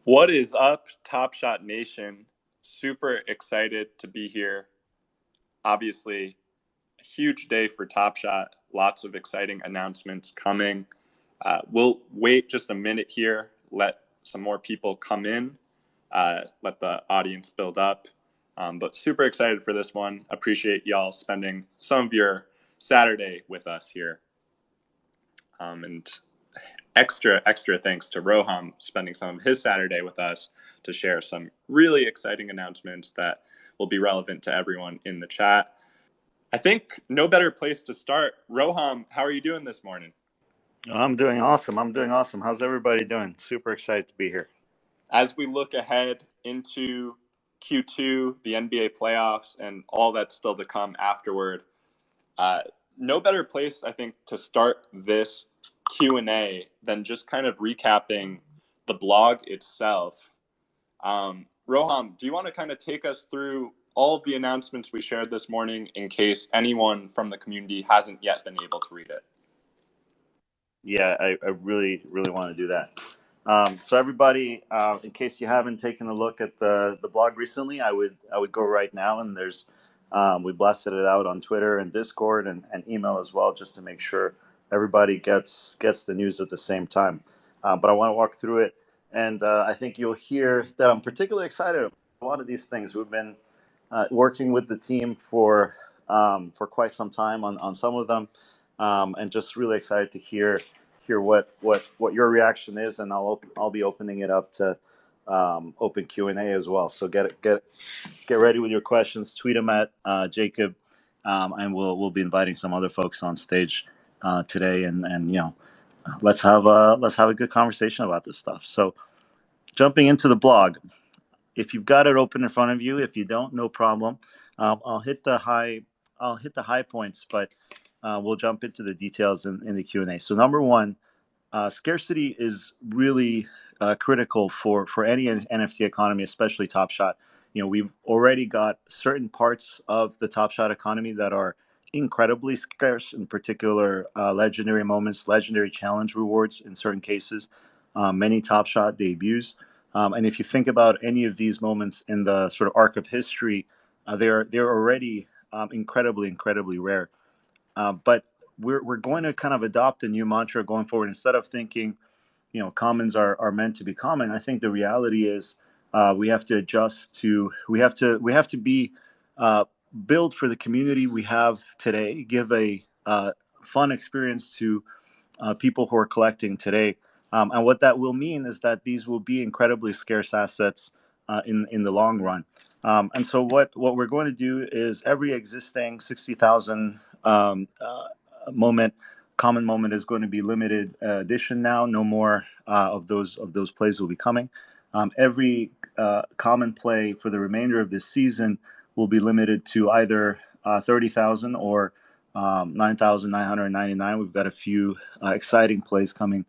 What is up, Top Shot Nation? Super excited to be here. Obviously, a huge day for Top Shot. Lots of exciting announcements coming. We'll wait just a minute here, let some more people come in, let the audience build up. But super excited for this one. Appreciate y'all spending some of your Saturday with us here. And extra thanks to Roham spending some of his Saturday with us to share some really exciting announcements that will be relevant to everyone in the chat. I think no better place to start. Roham, how are you doing this morning? I'm doing awesome. How's everybody doing? Super excited to be here. As we look ahead into Q2, the NBA playoffs, and all that's still to come afterward, uh, no better place, I think, to start this Q&A than just kind of recapping the blog itself. Roham, do you want to kind of take us through all of the announcements we shared this morning in case anyone from the community hasn't yet been able to read it? Yeah, I really want to do that. So everybody, in case you haven't taken a look at the blog recently, I would go right now, and there's we blasted it out on Twitter and Discord and email as well, just to make sure everybody gets the news at the same time. But I want to walk through it, and I think you'll hear that I'm particularly excited about a lot of these things. We've been working with the team for quite some time on some of them, and just really excited to hear what your reaction is, and I'll be opening it up to open Q&A as well. So get ready with your questions. Tweet them at Jacob, and we'll be inviting some other folks on stage today, and let's have a good conversation about this stuff. So jumping into the blog, if you've got it open in front of you, if you don't, no problem. I'll hit the high points, but we'll jump into the details in the Q&A. So number one, scarcity is really critical for any NFT economy, especially Top Shot. We've already got certain parts of the Top Shot economy that are incredibly scarce, in particular legendary moments, legendary challenge rewards in certain cases, many Top Shot debuts. And if you think about any of these moments in the sort of arc of history, they're already incredibly rare. But we're going to kind of adopt a new mantra going forward. Instead of thinking, commons are meant to be common, I think the reality is we have to adjust to we have to be build for the community we have today, give a fun experience to people who are collecting today. And what that will mean is that these will be incredibly scarce assets in the long run. And so what we're going to do is every existing 60,000 moment, common moment, is going to be limited edition now. No more of those plays will be coming. Every common play for the remainder of this season will be limited to either 30,000 or 9,999. We've got a few exciting plays coming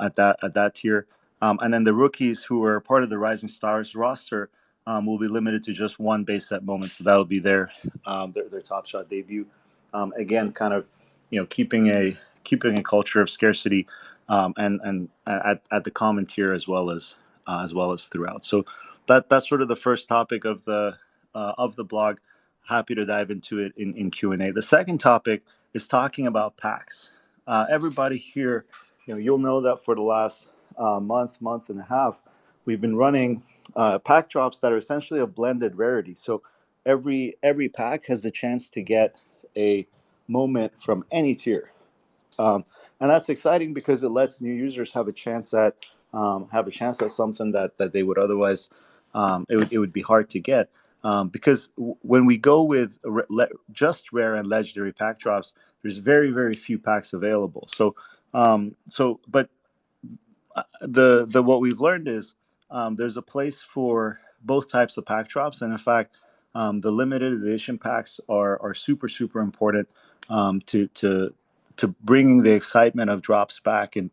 at that tier. And then the rookies who are part of the Rising Stars roster will be limited to just one base set moment. So that'll be their Top Shot debut. Again, kind of keeping a culture of scarcity and at the common tier as well as throughout. So that's sort of the first topic of the blog. Happy to dive into it in Q&A. The second topic is talking about packs. Everybody here, you'll know that for the last month and a half, we've been running pack drops that are essentially a blended rarity. So every pack has the chance to get a moment from any tier, and that's exciting because it lets new users have a chance at something that they would otherwise it would be hard to get. Because when we go with just rare and legendary pack drops, there's very few packs available. So but the what we've learned is there's a place for both types of pack drops, and in fact, the limited edition packs are super important to bringing the excitement of drops back and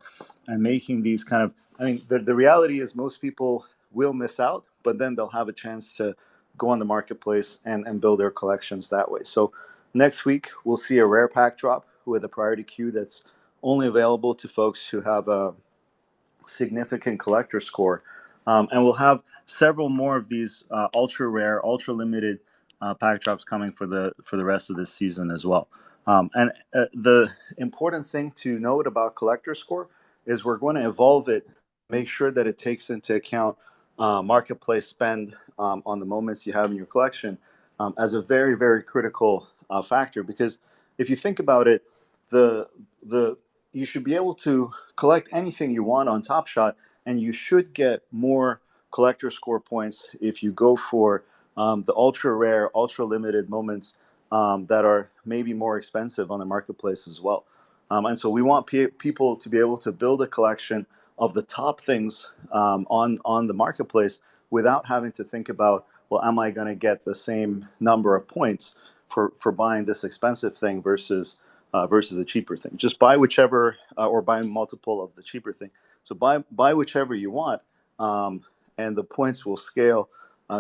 making these kind of. I mean, the reality is most people will miss out, but then they'll have a chance to go on the marketplace and build their collections that way. So next week we'll see a rare pack drop with a priority queue that's only available to folks who have a significant collector score. And we'll have several more of these ultra rare, ultra limited pack drops coming for the rest of this season as well. And the important thing to note about Collector Score is we're going to evolve it, make sure that it takes into account marketplace spend on the moments you have in your collection as a very, very critical factor. Because if you think about it, the the you should be able to collect anything you want on Top Shot, and you should get more collector score points if you go for the ultra rare, ultra limited moments that are maybe more expensive on the marketplace as well. And so we want people to be able to build a collection of the top things on the marketplace without having to think about, well, am I going to get the same number of points for buying this expensive thing versus a cheaper thing? Just buy whichever, or buy multiple of the cheaper thing. So buy whichever you want, and the points will scale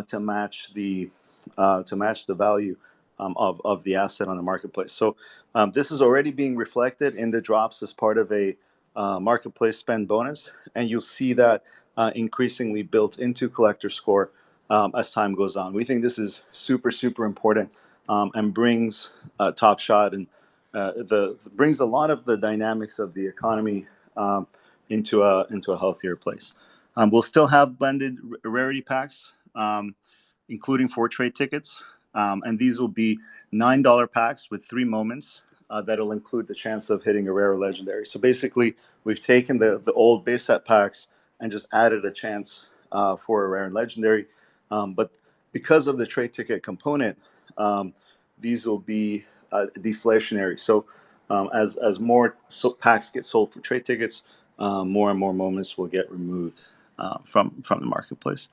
to match the value of the asset on the marketplace. So this is already being reflected in the drops as part of a marketplace spend bonus, and you'll see that increasingly built into collector score as time goes on. We think this is super, super important, and brings Top Shot and brings a lot of the dynamics of the economy into a healthier place. We'll still have blended rarity packs, including 4 trade tickets, and these will be $9 packs with 3 moments that'll include the chance of hitting a rare or legendary. So basically, we've taken the old base set packs and just added a chance for a rare and legendary. But because of the trade ticket component, these will be deflationary. So as more packs get sold for trade tickets, more and more moments will get removed from the marketplace.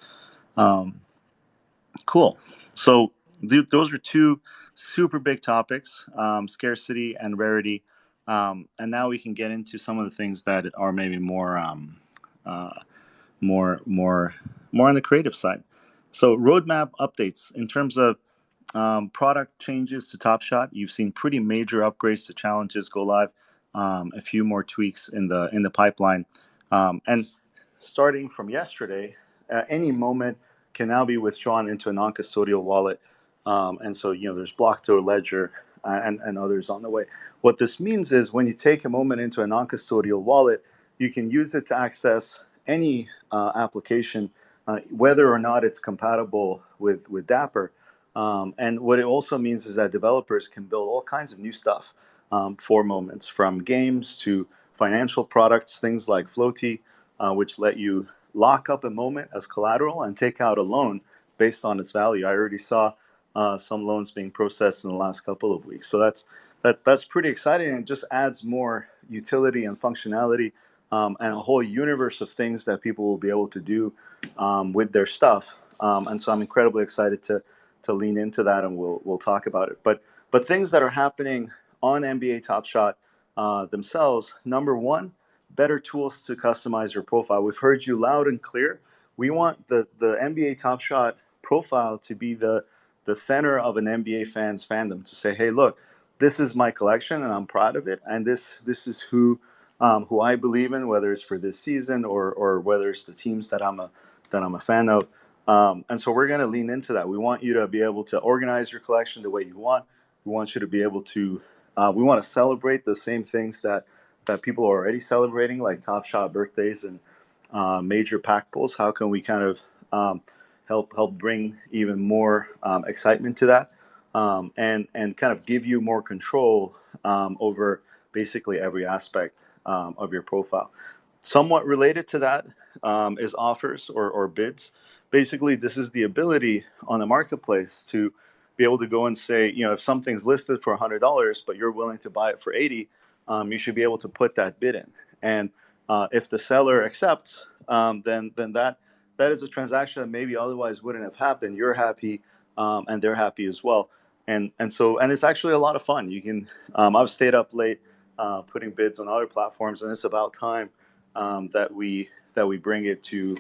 Cool. So those are 2 super big topics, scarcity and rarity. And now we can get into some of the things that are maybe more on the creative side. So roadmap updates in terms of product changes to Top Shot. You've seen pretty major upgrades to challenges go live. A few more tweaks in the pipeline, and starting from yesterday, any moment can now be withdrawn into a non-custodial wallet. And so there's Blockto, Ledger, and others on the way. What this means is when you take a moment into a non-custodial wallet, you can use it to access any application, whether or not it's compatible with Dapper. And what it also means is that developers can build all kinds of new stuff for moments, from games to financial products, things like Floaty, which let you lock up a moment as collateral and take out a loan based on its value. I already saw some loans being processed in the last couple of weeks. So that's pretty exciting, and just adds more utility and functionality, and a whole universe of things that people will be able to do with their stuff. And so I'm incredibly excited to lean into that, and we'll talk about it. But things that are happening on NBA Top Shot themselves. Number one, better tools to customize your profile. We've heard you loud and clear. We want the NBA Top Shot profile to be the center of an NBA fan's fandom, to say, hey, look, this is my collection and I'm proud of it, and this is who I believe in, whether it's for this season or whether it's the teams that I'm a fan of. And so we're going to lean into that. We want you to be able to organize your collection the way you want. We want you to be able to, we want to celebrate the same things that people are already celebrating, like Top Shot birthdays and major pack pulls. How can we kind of help bring even more excitement to that, and kind of give you more control over basically every aspect of your profile. Somewhat related to that is offers or bids. Basically, this is the ability on the marketplace to be able to go and say, if something's listed for $100, but you're willing to buy it for 80, you should be able to put that bid in. And if the seller accepts, then that is a transaction that maybe otherwise wouldn't have happened. You're happy, and they're happy as well. And it's actually a lot of fun. You can I've stayed up late putting bids on other platforms, and it's about time that we bring it to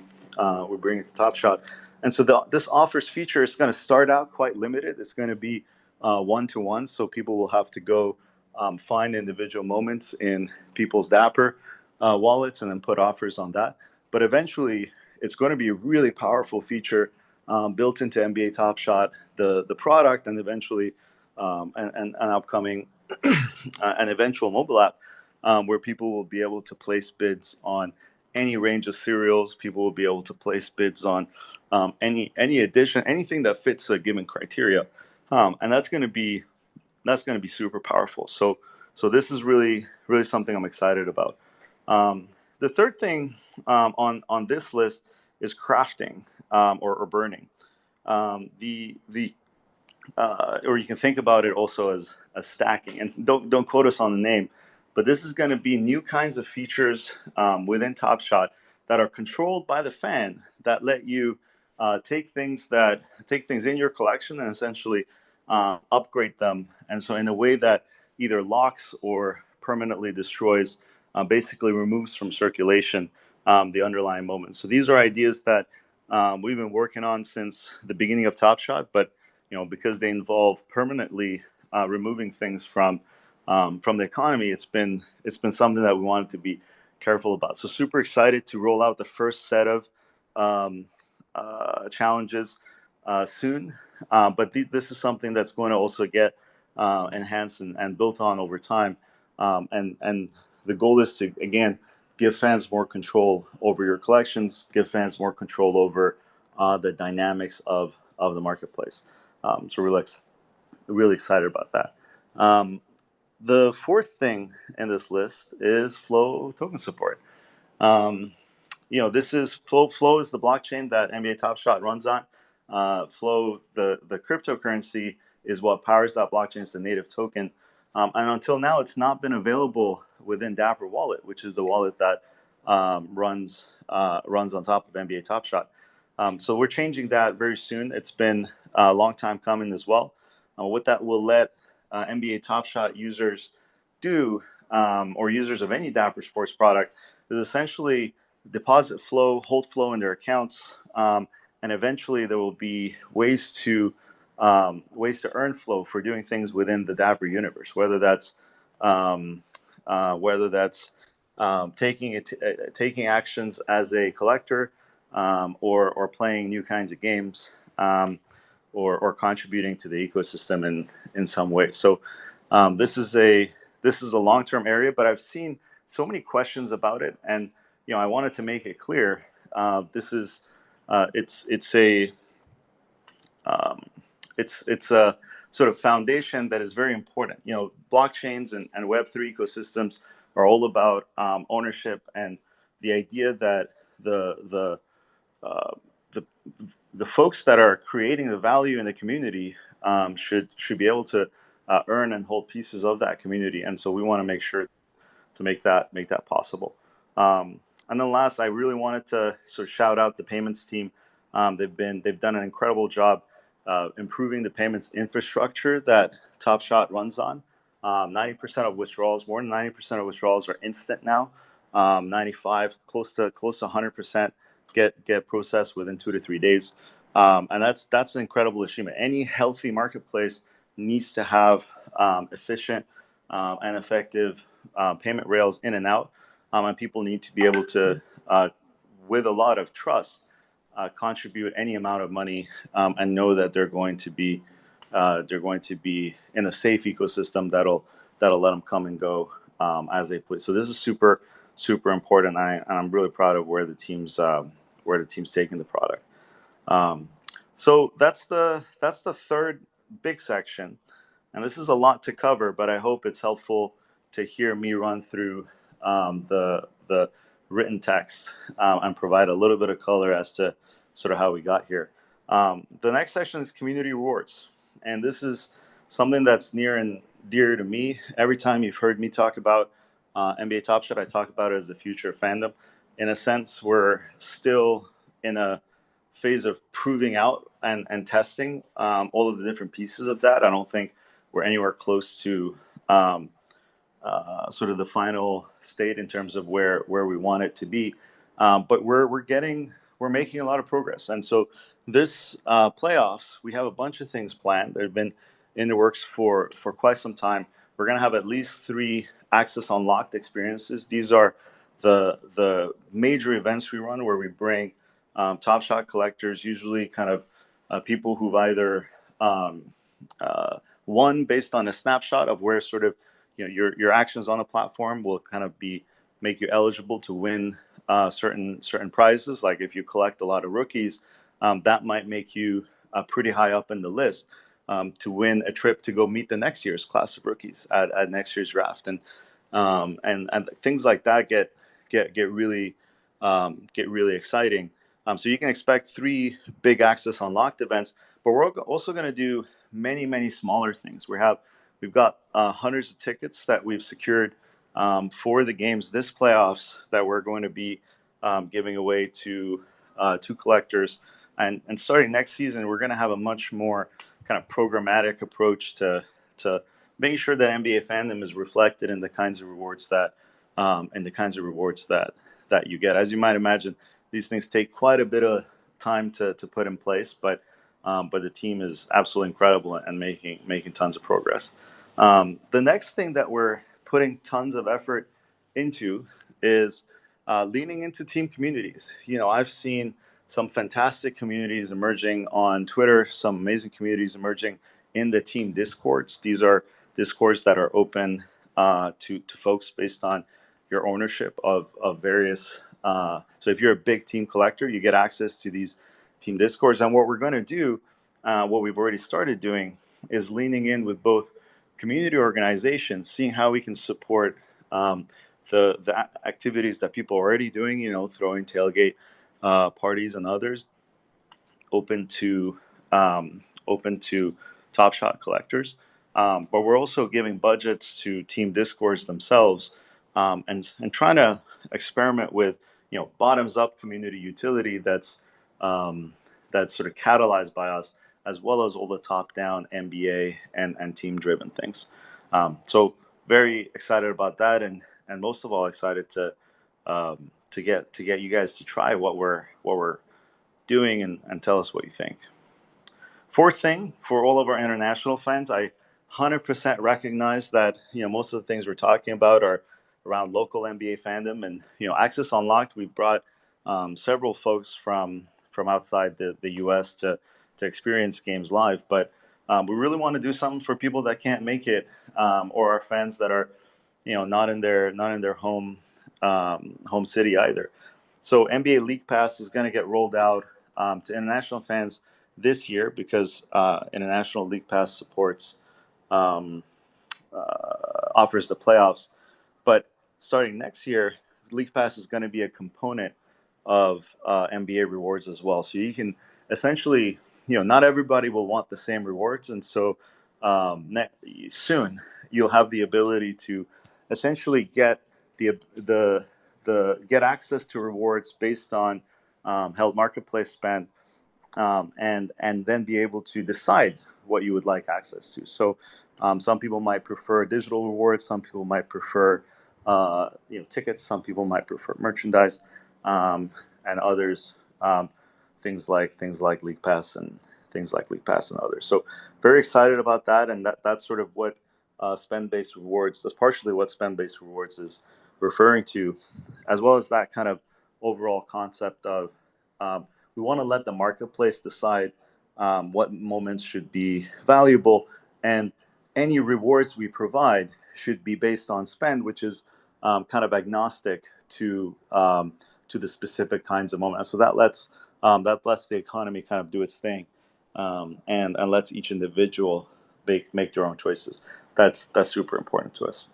Top Shot. And so this offers feature is going to start out quite limited. It's going to be one-to-one, so people will have to go find individual moments in people's Dapper wallets and then put offers on that. But eventually, it's going to be a really powerful feature built into NBA Top Shot, the product, and eventually an upcoming an eventual mobile app where people will be able to place bids on any range of cereals. People will be able to place bids on any addition, anything that fits a given criteria, and that's going to be super powerful. So this is really something I'm excited about. The third thing on this list is crafting or burning. The or you can think about it also as stacking. And don't quote us on the name, but this is going to be new kinds of features within Top Shot that are controlled by the fan that let you take things in your collection and essentially upgrade them. And so in a way that either locks or permanently destroys, basically removes from circulation the underlying moment. So these are ideas that we've been working on since the beginning of Top Shot, but because they involve permanently removing things from the economy, it's been something that we wanted to be careful about. So super excited to roll out the first set of challenges soon. But this is something that's going to also get enhanced and built on over time. And the goal is to, again, give fans more control over your collections, give fans more control over the dynamics of the marketplace. So we're really excited about that. The fourth thing in this list is Flow token support. This is Flow. Flow is the blockchain that NBA Top Shot runs on. Flow, the cryptocurrency, is what powers that blockchain. It's the native token. And until now, it's not been available within Dapper Wallet, which is the wallet that runs on top of NBA Top Shot. So we're changing that very soon. It's been a long time coming as well. What that will let NBA Top Shot users do, or users of any Dapper Sports product, is essentially deposit Flow, hold Flow in their accounts, and eventually there will be ways to earn Flow for doing things within the Dapper universe, whether that's taking actions as a collector, or playing new kinds of games, or contributing to the ecosystem in some way. So this is a long-term area, but I've seen so many questions about it, and I wanted to make it clear. This is it's a sort of foundation that is very important. Blockchains and Web3 ecosystems are all about ownership, and the idea that the folks that are creating the value in the community should be able to earn and hold pieces of that community. And so we want to make sure to make that possible. And then last, I really wanted to sort of shout out the payments team. They've done an incredible job improving the payments infrastructure that Top Shot runs on. 90% of withdrawals, more than 90% of withdrawals are instant now. 95, close to 100% get processed within 2 to 3 days. And that's an incredible achievement. Any healthy marketplace needs to have efficient and effective payment rails in and out, and people need to be able to, with a lot of trust, contribute any amount of money, and know that they're going to be in a safe ecosystem that'll let them come and go as they please. So this is super important. And I'm really proud of where the team's taking the product. So that's the third big section, and this is a lot to cover, but I hope it's helpful to hear me run through the written text and provide a little bit of color as to sort of how we got here. The next section is community rewards, and this is something that's near and dear to me. Every time you've heard me talk about NBA Top Shot, I talk about it as the future of fandom. In a sense, we're still in a phase of proving out and testing all of the different pieces of that. I don't think we're anywhere close to sort of the final state in terms of where we want it to be, but we're making a lot of progress. And so this playoffs, we have a bunch of things planned. They've been in the works for quite some time. We're going to have at least 3 Access Unlocked experiences. These are the major events we run where we bring Top Shot collectors, usually kind of people who've either um, won based on a snapshot of where sort of your actions on a platform will kind of be make you eligible to win certain prizes. Like if you collect a lot of rookies, that might make you pretty high up in the list to win a trip to go meet the next year's class of rookies at next year's draft, and things like that get really exciting. So you can expect 3 big Access Unlocked events, but we're also going to do many smaller things. We've got hundreds of tickets that we've secured for the games this playoffs that we're going to be giving away to collectors. And starting next season, we're going to have a much more kind of programmatic approach to making sure that NBA fandom is reflected in the kinds of rewards that that you get. As you might imagine, these things take quite a bit of time to put in place, but the team is absolutely incredible and making tons of progress. The next thing that we're putting tons of effort into is leaning into team communities. I've seen some fantastic communities emerging on Twitter, some amazing communities emerging in the team discords. These are discords that are open to folks based on your ownership of various. So if you're a big team collector, you get access to these team discords. And what we're going to do, what we've already started doing, is leaning in with both community organizations, seeing how we can support the activities that people are already doing, throwing tailgate parties and others, open to Top Shot collectors. But we're also giving budgets to team discords themselves, and trying to experiment with bottoms up community utility that's sort of catalyzed by us, as well as all the top down NBA and team driven things. So very excited about that, and most of all excited to get you guys to try what we're doing, and tell us what you think. Fourth thing, for all of our international fans, I 100% recognize that most of the things we're talking about are around local NBA fandom, and Access Unlocked. We've brought several folks from outside the U.S. to experience games live, but we really want to do something for people that can't make it, or our fans that are not in their home city either. So NBA League Pass is going to get rolled out to international fans this year, because International League Pass supports offers the playoffs. But starting next year, League Pass is going to be a component of NBA rewards as well. So you can essentially, not everybody will want the same rewards, and so soon you'll have the ability to essentially get get access to rewards based on held marketplace spend, and then be able to decide what you would like access to. So some people might prefer digital rewards, some people might prefer tickets, some people might prefer merchandise, and others things like League Pass and others. So very excited about that, and that's sort of what spend-based rewards. That's partially what spend-based rewards is referring to, as well as that kind of overall concept of we want to let the marketplace decide what moments should be valuable, and any rewards we provide should be based on spend, which is kind of agnostic to the specific kinds of moments. So that lets the economy kind of do its thing, and lets each individual make their own choices. That's super important to us.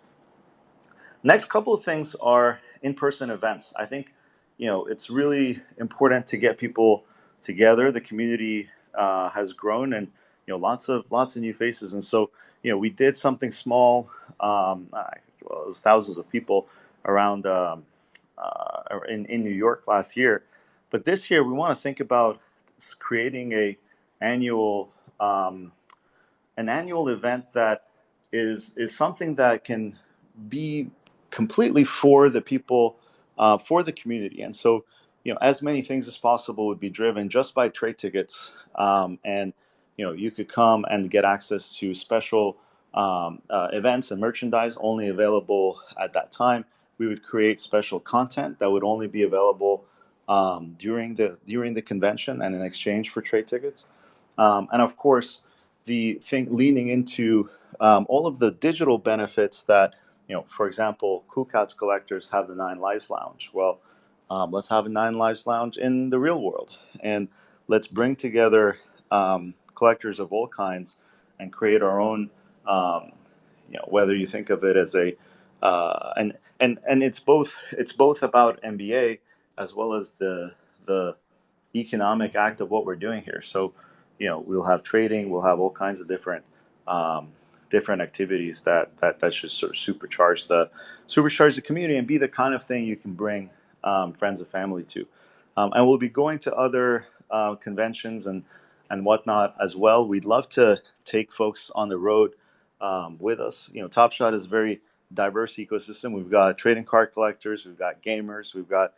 Next couple of things are in-person events. I think it's really important to get people together. The community has grown, and lots of new faces, and so we did something small. Well, it was thousands of people around in New York last year, but this year we want to think about creating an annual event that is something that can be completely for the people, for the community. And so, as many things as possible would be driven just by trade tickets, and you could come and get access to special events and merchandise only available at that time. We would create special content that would only be available during the convention and in exchange for trade tickets. And of course, the thing leaning into all of the digital benefits that, for example, Cool Cats collectors have the Nine Lives Lounge. Well, let's have a Nine Lives Lounge in the real world, and let's bring together collectors of all kinds and create our own. Whether you think of it as a and it's both about NBA as well as the economic act of what we're doing here. So, we'll have trading, we'll have all kinds of um, different activities that should sort of supercharge the community and be the kind of thing you can bring friends and family to. And we'll be going to other conventions and whatnot as well. We'd love to take folks on the road with us. Top Shot is a very diverse ecosystem. We've got trading card collectors, we've got gamers, we've got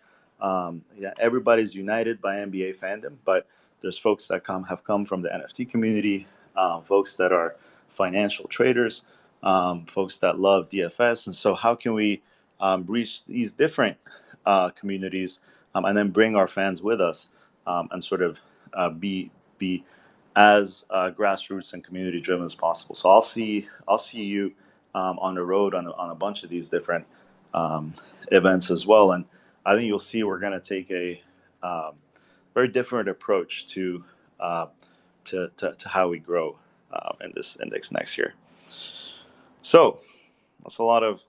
everybody's united by NBA fandom, but there's folks that have come from the NFT community, folks that are financial traders, folks that love DFS, and so how can we reach these different communities and then bring our fans with us and sort of be as grassroots and community driven as possible. So I'll see you on the road on a bunch of these different events as well, and I think you'll see we're going to take a very different approach uh, to how we grow in this index next year. So that's a lot of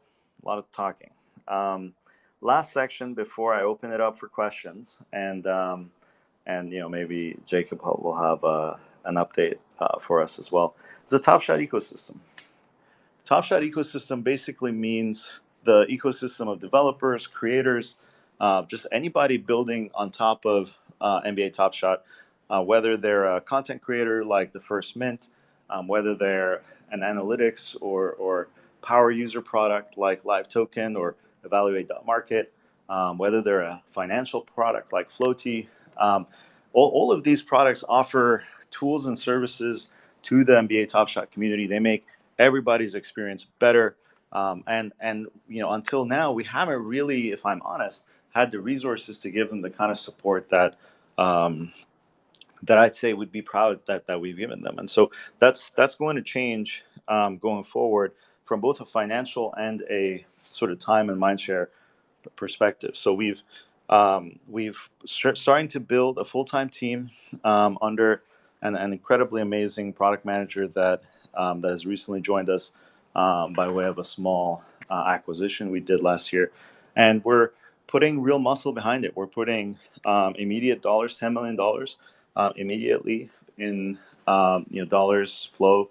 talking. Um, Last section before I open it up for questions, and maybe Jacob will have an update for us as well. It's the Top Shot ecosystem. Top Shot ecosystem basically means the ecosystem of developers, creators, just anybody building on top of NBA Top Shot, whether they're a content creator like the First Mint, whether they're an analytics or power user product like Live Token or Evaluate.market, whether they're a financial product like Floaty. All of these products offer tools and services to the NBA Top Shot community. They make everybody's experience better. And until now, we haven't really, if I'm honest, had the resources to give them the kind of support um, that I'd say would be proud that we've given them. And so that's going to change going forward from both a financial and a sort of time and mindshare perspective. So we've starting to build a full time team under an incredibly amazing product manager that has recently joined us by way of a small acquisition we did last year, and we're putting real muscle behind it. We're putting immediate dollars, $10 million immediately in dollars flow,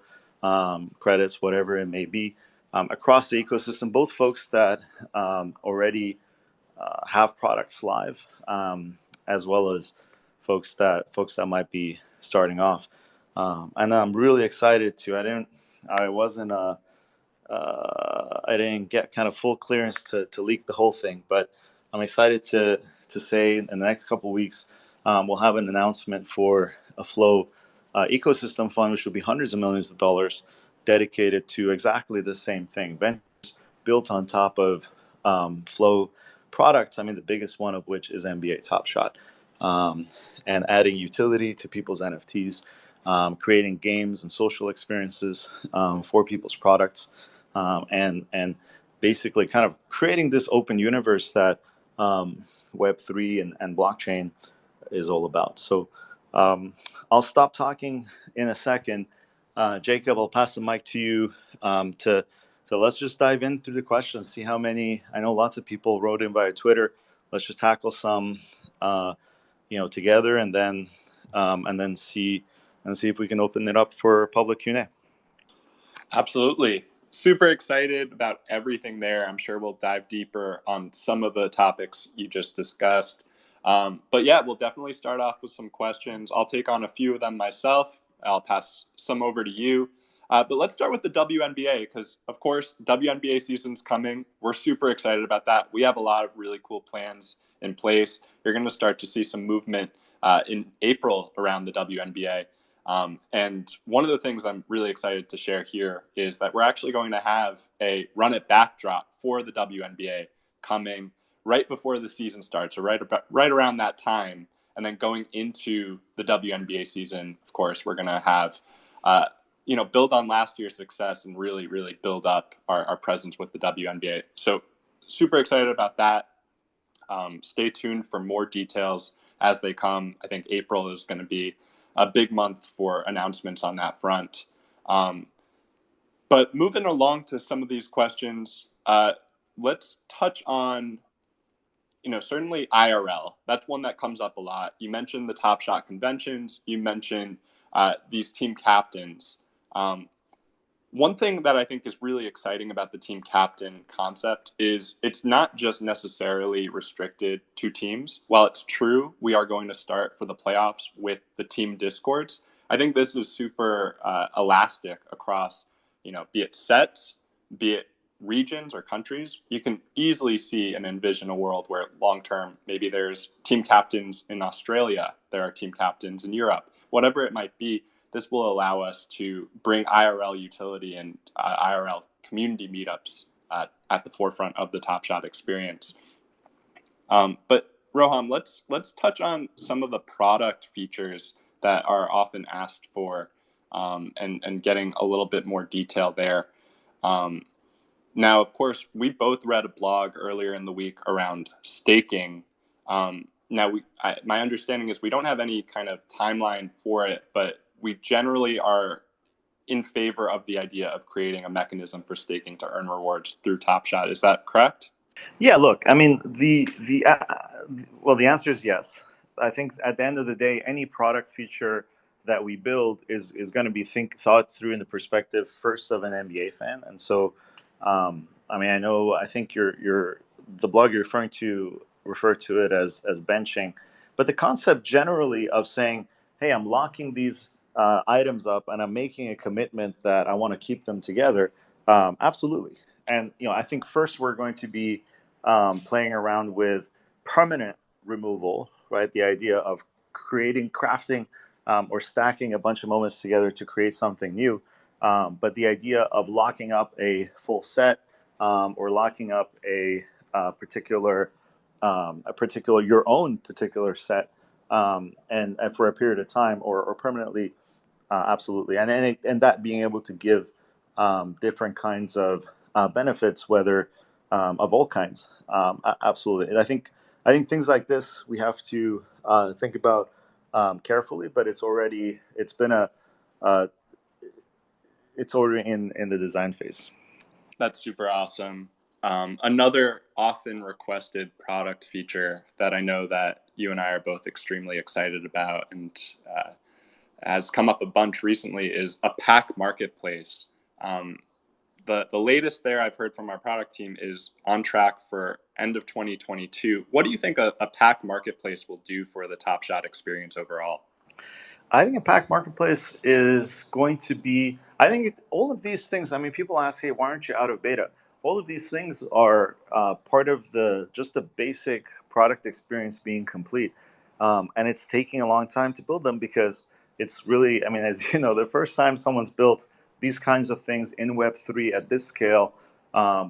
credits, whatever it may be, across the ecosystem. Both folks that already have products live, as well as folks that might be starting off. And I'm really excited to. I didn't get kind of full clearance to leak the whole thing, but I'm excited to say in the next couple of weeks we'll have an announcement for a Flow ecosystem fund, which will be hundreds of millions of dollars dedicated to exactly the same thing. Ventures built on top of Flow products. I mean, the biggest one of which is NBA Top Shot, um, and adding utility to people's NFTs, creating games and social experiences for people's products, and basically kind of creating this open universe that Web3 and blockchain is all about. So I'll stop talking in a second. Jacob, I'll pass the mic to you to so let's just dive in through the questions. See how many. I know lots of people wrote in via Twitter. Let's just tackle some, together, and then see if we can open it up for public Q&A. Absolutely. Super excited about everything there. I'm sure we'll dive deeper on some of the topics you just discussed. But yeah, we'll definitely start off with some questions. I'll take on a few of them myself. I'll pass some over to you. But let's start with the WNBA because, of course, WNBA season's coming. We're super excited about that. We have a lot of really cool plans in place. You're going to start to see some movement in April around the WNBA. And one of the things I'm really excited to share here is that we're actually going to have a run it backdrop for the WNBA coming right before the season starts, or right around that time. And then going into the WNBA season, of course, we're going to have, build on last year's success and really, really build up our presence with the WNBA. So super excited about that. Stay tuned for more details as they come. I think April is going to be a big month for announcements on that front. But moving along to some of these questions, let's touch on, certainly IRL. That's one that comes up a lot. You mentioned the Top Shot conventions. You mentioned these team captains. One thing that I think is really exciting about the team captain concept is it's not just necessarily restricted to teams. While it's true, we are going to start for the playoffs with the team discords. I think this is super elastic across, be it sets, be it regions or countries. You can easily see and envision a world where long term, maybe there's team captains in Australia, there are team captains in Europe, whatever it might be. This will allow us to bring IRL utility and IRL community meetups at the forefront of the Top Shot experience. But Roham, let's touch on some of the product features that are often asked for, and getting a little bit more detail there. Now, of course, we both read a blog earlier in the week around staking. Now, my understanding is we don't have any kind of timeline for it, but we generally are in favor of the idea of creating a mechanism for staking to earn rewards through Top Shot. Is that correct? Yeah, look, I mean, the answer is yes. I think at the end of the day, any product feature that we build is going to be thought through in the perspective first of an NBA fan. And so, I mean, I think the blog you're referring to refer to it as benching, but the concept generally of saying, hey, I'm locking these items up and I'm making a commitment that I want to keep them together. Absolutely. And I think first we're going to be playing around with permanent removal, right? The idea of crafting, or stacking a bunch of moments together to create something new. But the idea of locking up a full set, or locking up particular your own particular set, and for a period of time, or permanently, absolutely, and that being able to give different kinds of benefits, whether of all kinds, absolutely. And I think things like this we have to think about carefully, but it's already uh, in the design phase. That's super awesome. Another often requested product feature that I know that you and I are both extremely excited about, and has come up a bunch recently, is a pack marketplace. The latest there I've heard from our product team is on track for end of 2022. What do you think a pack marketplace will do for the Top Shot experience overall? I think a pack marketplace is going to be. I think all of these things. I mean, people ask, "Hey, why aren't you out of beta?" All of these things are part of just the basic product experience being complete, and it's taking a long time to build them because it's really. I mean, as you know, the first time someone's built these kinds of things in Web3 at this scale,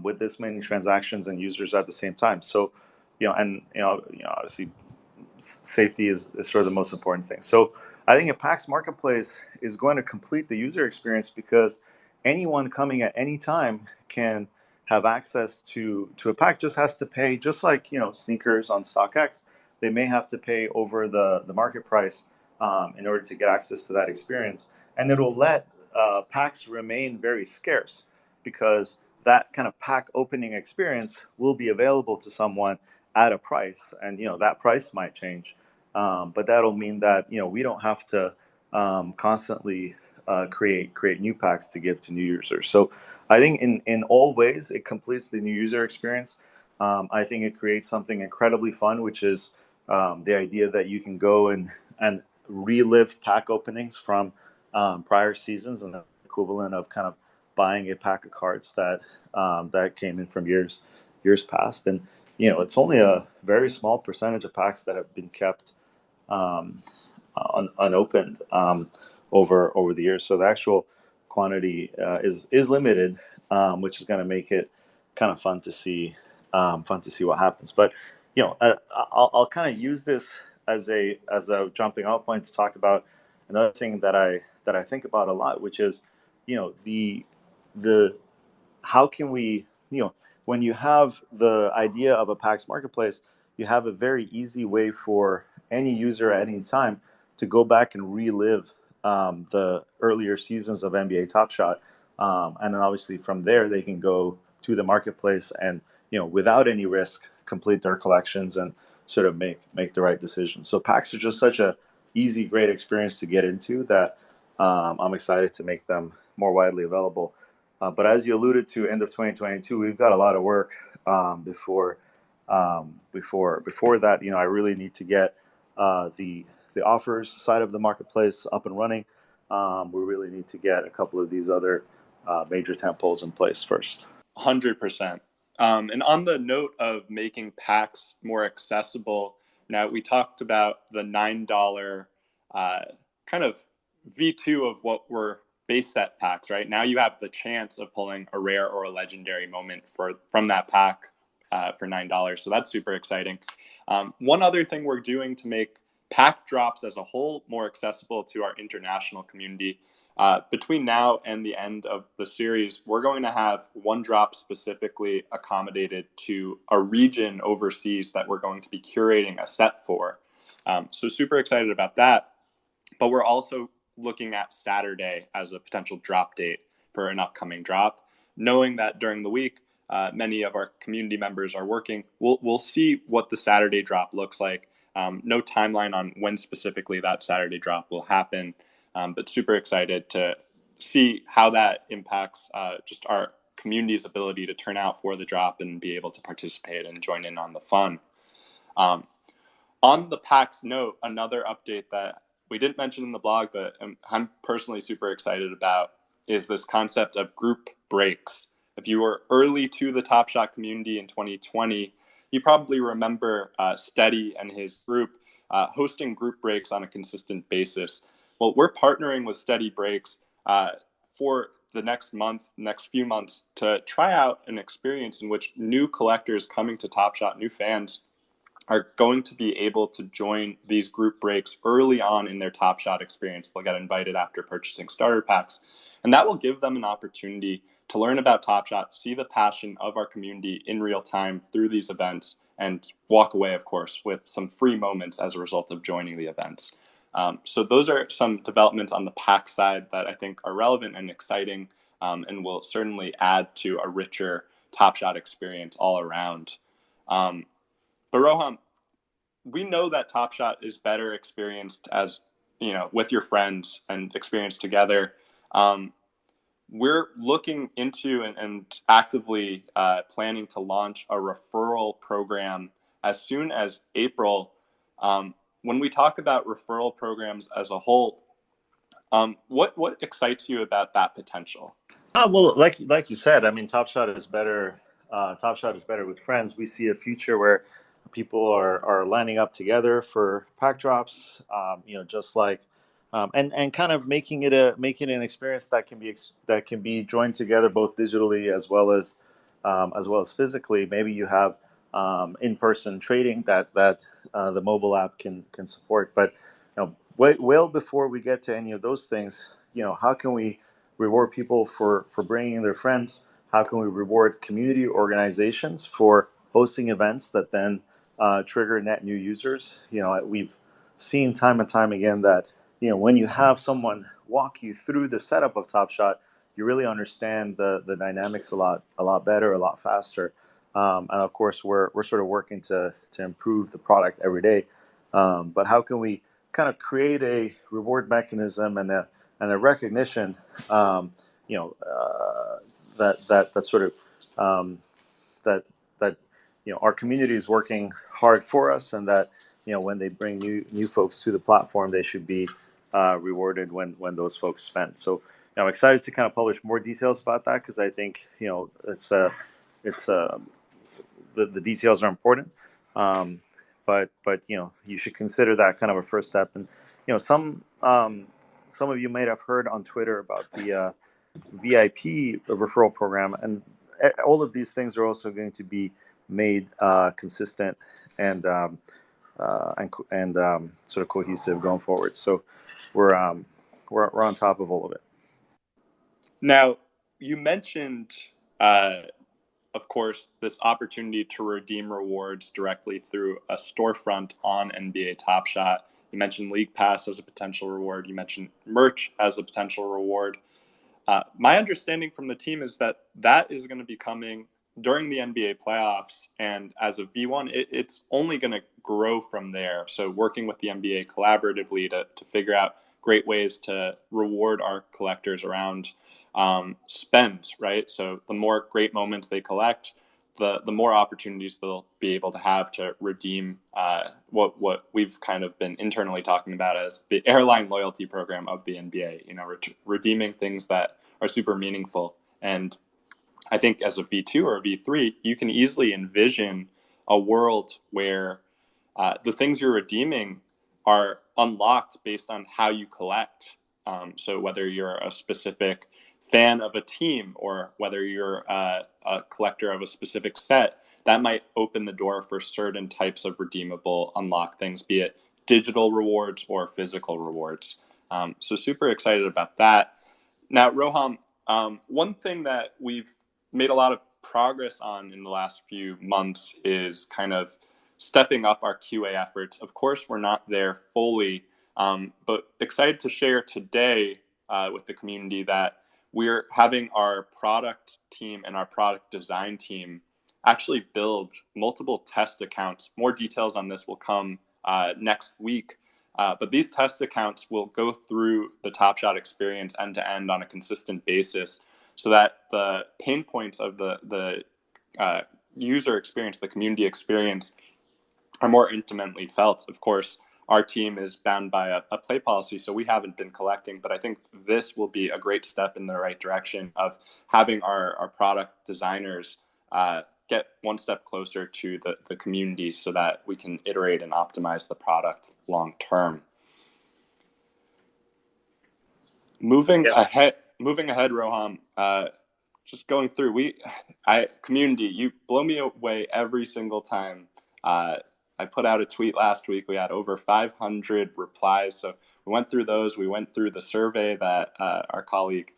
with this many transactions and users at the same time. So, obviously safety is sort of the most important thing. So I think a PAX marketplace is going to complete the user experience because anyone coming at any time can have access to a pack. Just has to pay, just like sneakers on StockX. They may have to pay over the market price in order to get access to that experience, and it'll let packs remain very scarce because that kind of pack opening experience will be available to someone at a price, and that price might change, but that'll mean that we don't have to constantly create new packs to give to new users. So I think in all ways it completes the new user experience. I think it creates something incredibly fun, which is the idea that you can go and relive pack openings from prior seasons, and the equivalent of kind of buying a pack of cards that came in from years past. And it's only a very small percentage of packs that have been kept unopened over the years. So the actual quantity is limited, which is going to make it kind of fun to see fun to see what happens. But I'll kind of use this as a jumping off point to talk about another thing that I think about a lot, which is the how can we, when you have the idea of a PAX marketplace, you have a very easy way for any user at any time to go back and relive the earlier seasons of NBA Top Shot. And then obviously from there, they can go to the marketplace and, without any risk, complete their collections and sort of make the right decision. So PAX are just such a easy, great experience to get into that I'm excited to make them more widely available. But as you alluded to, end of 2022, we've got a lot of work before that. I really need to get the offers side of the marketplace up and running. We really need to get a couple of these other major tentpoles in place first. 100%. And on the note of making packs more accessible, now we talked about the $9 kind of V2 of what were base set packs, right? Now you have the chance of pulling a rare or a legendary moment from that pack for $9. So that's super exciting. One other thing we're doing to make pack drops as a whole more accessible to our international community. Between now and the end of the series, we're going to have one drop specifically accommodated to a region overseas that we're going to be curating a set for. So super excited about that. But we're also looking at Saturday as a potential drop date for an upcoming drop, knowing that during the week, many of our community members are working. We'll see what the Saturday drop looks like. No timeline on when specifically that Saturday drop will happen, but super excited to see how that impacts just our community's ability to turn out for the drop and be able to participate and join in on the fun. On the PAX note, another update that we didn't mention in the blog, but I'm personally super excited about is this concept of group breaks. If you were early to the Top Shot community in 2020, you probably remember Steady and his group hosting group breaks on a consistent basis. Well, we're partnering with Steady Breaks for the next few months to try out an experience in which new collectors coming to Top Shot, new fans, are going to be able to join these group breaks early on in their Top Shot experience. They'll get invited after purchasing starter packs, and that will give them an opportunity to learn about Top Shot, see the passion of our community in real time through these events, and walk away, of course, with some free moments as a result of joining the events. So those are some developments on the pack side that I think are relevant and exciting, and will certainly add to a richer Top Shot experience all around. But Roham, we know that Top Shot is better experienced as, with your friends and experienced together. We're looking into and actively planning to launch a referral program as soon as April. When we talk about referral programs as a whole, what excites you about that potential? Well, like you said, I mean, Top Shot is better. Top Shot is better with friends. We see a future where people are lining up together for pack drops. Just like and kind of making it an experience that can be joined together both digitally as well as physically. Maybe you have in-person trading that the mobile app can support. But well before we get to any of those things, how can we reward people for bringing their friends? How can we reward community organizations for hosting events that then trigger net new users? We've seen time and time again that when you have someone walk you through the setup of Top Shot, you really understand the dynamics a lot better, a lot faster. And of course, we're sort of working to improve the product every day. But how can we kind of create a reward mechanism and a recognition, that sort of that our community is working hard for us, and that when they bring new folks to the platform, they should be rewarded when those folks spend. So I'm excited to kind of publish more details about that, because I think the details are important. But you should consider that kind of a first step. And some of you might have heard on Twitter about the VIP referral program, and all of these things are also going to be made consistent and sort of cohesive going forward. So we're on top of all of it. Now, you mentioned, uh, of course, this opportunity to redeem rewards directly through a storefront on NBA Top Shot. You mentioned League Pass as a potential reward. You mentioned merch as a potential reward. My understanding from the team is that that is going to be coming during the NBA playoffs. And as a V1, it's only going to grow from there. So working with the NBA collaboratively to figure out great ways to reward our collectors around spend, right? So the more great moments they collect, the more opportunities they'll be able to have to redeem what we've kind of been internally talking about as the airline loyalty program of the NBA. You know, redeeming things that are super meaningful. And I think as a V2 or a V3, you can easily envision a world where the things you're redeeming are unlocked based on how you collect. So whether you're a specific fan of a team or whether you're a collector of a specific set, that might open the door for certain types of redeemable unlock things, be it digital rewards or physical rewards. So super excited about that. Now, Roham, one thing that we've made a lot of progress on in the last few months is kind of stepping up our QA efforts. Of course, we're not there fully, but excited to share today with the community that we're having our product team and our product design team actually build multiple test accounts. More details on this will come next week. But these test accounts will go through the Top Shot experience end to end on a consistent basis so that the pain points of the user experience, the community experience, are more intimately felt. Of course, our team is bound by a play policy, so we haven't been collecting, but I think this will be a great step in the right direction of having our product designers get one step closer to the community so that we can iterate and optimize the product long term. Moving ahead, Roham, just going through, community, you blow me away every single time. I put out a tweet last week. We had over 500 replies. So we went through those. We went through the survey that our colleague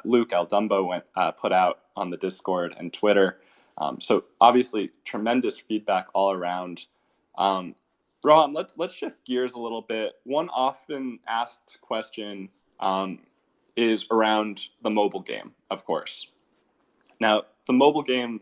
Luke Aldumbo put out on the Discord and Twitter. So obviously, tremendous feedback all around. Roham, let's shift gears a little bit. One often asked question is around the mobile game, of course. Now, the mobile game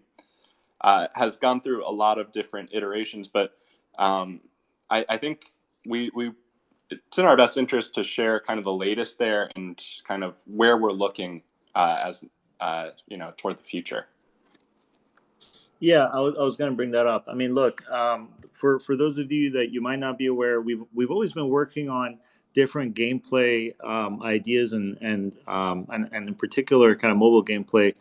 has gone through a lot of different iterations, but I think it's in our best interest to share kind of the latest there and kind of where we're looking toward the future. Yeah, I was going to bring that up. I mean, look, for those of you that you might not be aware, we've always been working on different gameplay ideas and in particular kind of mobile gameplay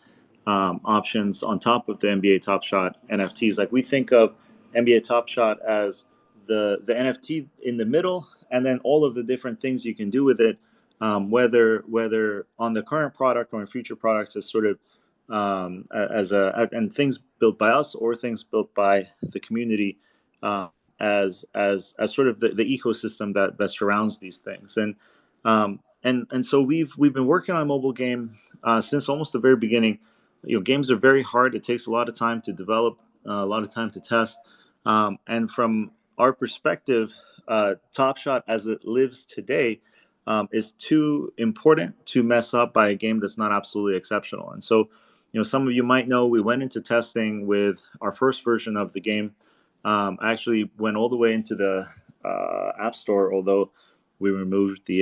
options on top of the NBA Top Shot NFTs. Like we think of NBA Top Shot as the NFT in the middle, and then all of the different things you can do with it, whether on the current product or in future products as sort of and things built by us or things built by the community as sort of the ecosystem that surrounds these things. And so we've been working on a mobile game since almost the very beginning. You know, games are very hard. It takes a lot of time to develop, a lot of time to test. And from our perspective, Top Shot as it lives today is too important to mess up by a game that's not absolutely exceptional. And so, you know, some of you might know we went into testing with our first version of the game. Actually went all the way into the App Store, although we removed the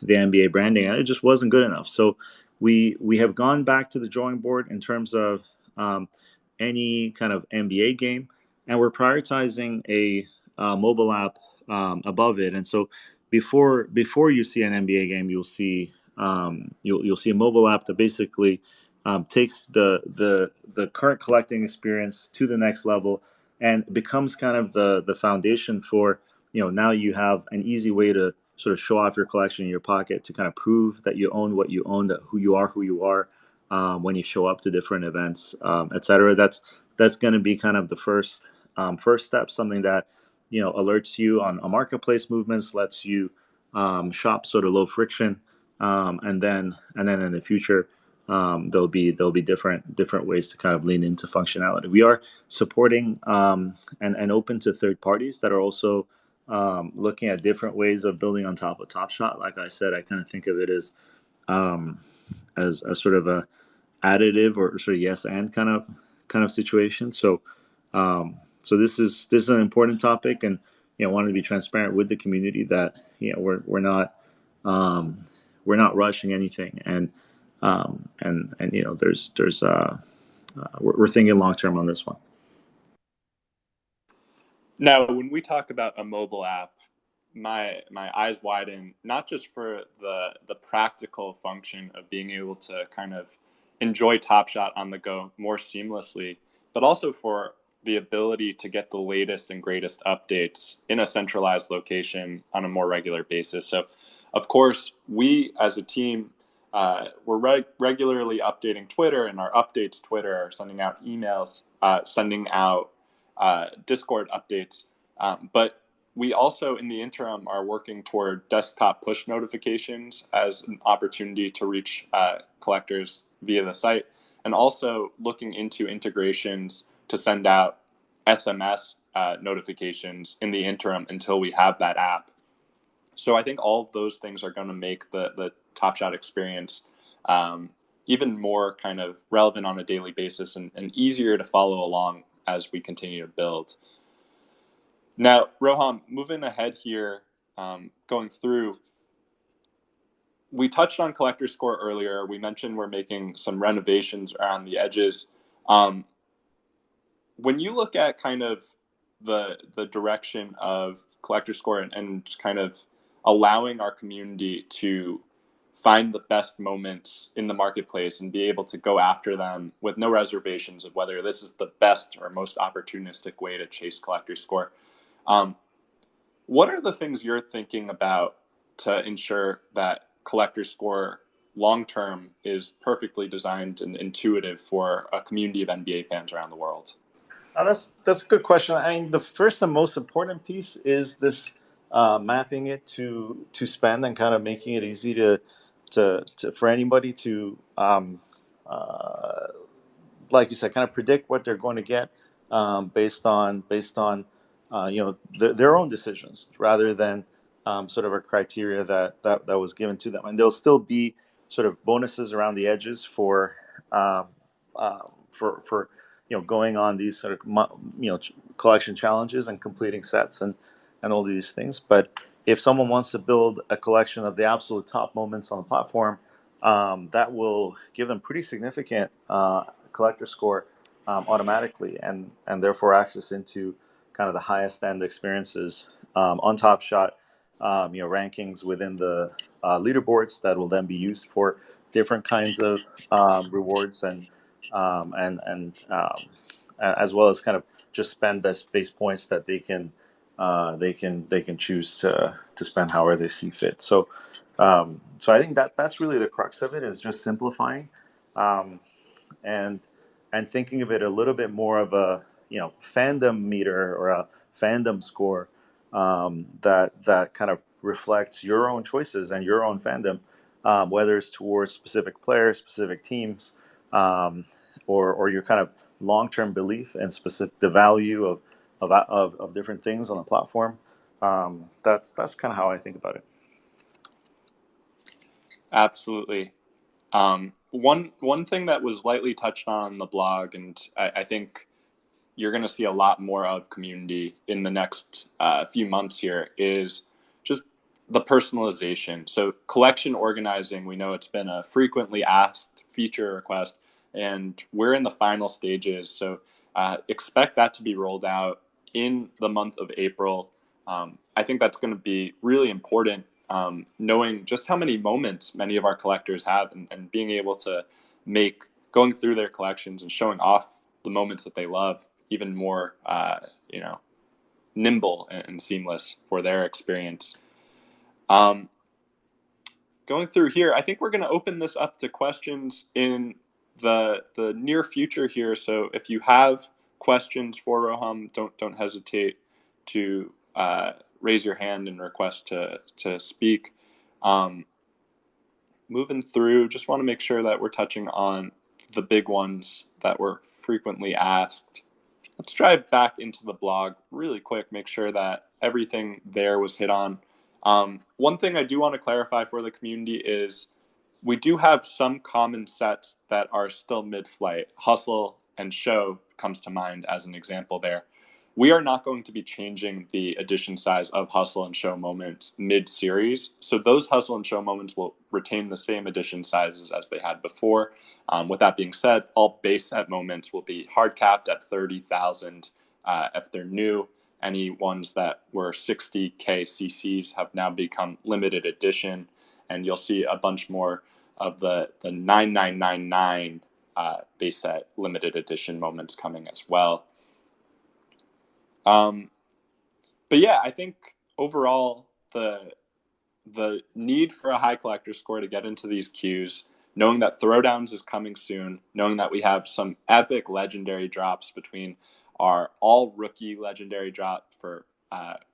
NBA branding, and it just wasn't good enough. So we have gone back to the drawing board in terms of any kind of NBA game, and we're prioritizing a mobile app above it. And so before you see an NBA game, you'll see you'll see a mobile app that basically takes the current collecting experience to the next level and becomes kind of the foundation for, you know, now you have an easy way to sort of show off your collection in your pocket to kind of prove that you own what you own, that who you are when you show up to different events, etc. That's that's going to be kind of the first step, something that alerts you on marketplace movements, lets you shop sort of low friction, and then in the future, there'll be different ways to kind of lean into functionality. We are supporting and open to third parties that are also looking at different ways of building on top of Top Shot. Like I said, I kind of think of it um, as a sort of a additive or sort of yes and kind of situation. So this is an important topic, and wanted to be transparent with the community that um, we're not rushing anything, and there's we're thinking long term on this one. Now, when we talk about a mobile app, my eyes widen, not just for the practical function of being able to kind of enjoy Top Shot on the go more seamlessly, but also for the ability to get the latest and greatest updates in a centralized location on a more regular basis. So, of course, we as a team, we're regularly updating Twitter, and our updates Twitter are sending out emails, sending out Discord updates. But we also, in the interim, are working toward desktop push notifications as an opportunity to reach collectors via the site, and also looking into integrations to send out SMS notifications in the interim until we have that app. So I think all of those things are going to make the Top Shot experience even more kind of relevant on a daily basis, and easier to follow along as we continue to build. Now, Roham, moving ahead here, going through, we touched on Collector Score earlier. We mentioned we're making some renovations around the edges. When you look at kind of the direction of Collector Score, and kind of allowing our community to find the best moments in the marketplace and be able to go after them with no reservations of whether this is the best or most opportunistic way to chase Collector Score, what are the things you're thinking about to ensure that Collector Score long-term is perfectly designed and intuitive for a community of NBA fans around the world? That's a good question. I mean, the first and most important piece is this mapping it to spend, and kind of making it easy to for anybody to uh, like you said, kind of predict what they're going to get based on their own decisions, rather than sort of a criteria that was given to them. And there'll still be sort of bonuses around the edges um, for going on these sort of collection challenges and completing sets and all these things. But if someone wants to build a collection of the absolute top moments on the platform, that will give them pretty significant collector score automatically, and therefore access into kind of the highest end experiences on Top Shot, rankings within the leaderboards that will then be used for different kinds of rewards, and as well as kind of just spend base points that they can choose to spend however they see fit. So I think that's really the crux of it, is just simplifying, um, and thinking of it a little bit more of a fandom meter or a fandom score, that kind of reflects your own choices and your own fandom, whether it's towards specific players, specific teams, um, or your kind of long term belief and specific the value of different things on the platform. That's kind of how I think about it. Absolutely. One thing that was lightly touched on in the blog, and I think you're going to see a lot more of community in the next few months here, is just the personalization. So collection organizing, we know it's been a frequently asked feature request, and we're in the final stages. So expect that to be rolled out in the month of April. I think that's going to be really important, knowing just how many moments many of our collectors have, and being able to make going through their collections and showing off the moments that they love even more, nimble and seamless for their experience. Going through here, I think we're going to open this up to questions in the near future here. So if you have questions for Roham, don't hesitate to raise your hand and request to speak. Moving through, just want to make sure that we're touching on the big ones that were frequently asked. Let's dive back into the blog really quick, make sure that everything there was hit on. One thing I do want to clarify for the community is we do have some common sets that are still mid-flight. Hustle and Show comes to mind as an example there. We are not going to be changing the edition size of Hustle and Show moments mid-series. So those Hustle and Show moments will retain the same edition sizes as they had before. With that being said, all base set moments will be hard capped at 30,000 if they're new. Any ones that were 60K CCs have now become limited edition, and you'll see a bunch more of the 9999 base set limited edition moments coming as well. But yeah, I think overall the need for a high collector score to get into these queues, knowing that Throwdowns is coming soon, knowing that we have some epic legendary drops between our all rookie legendary drop for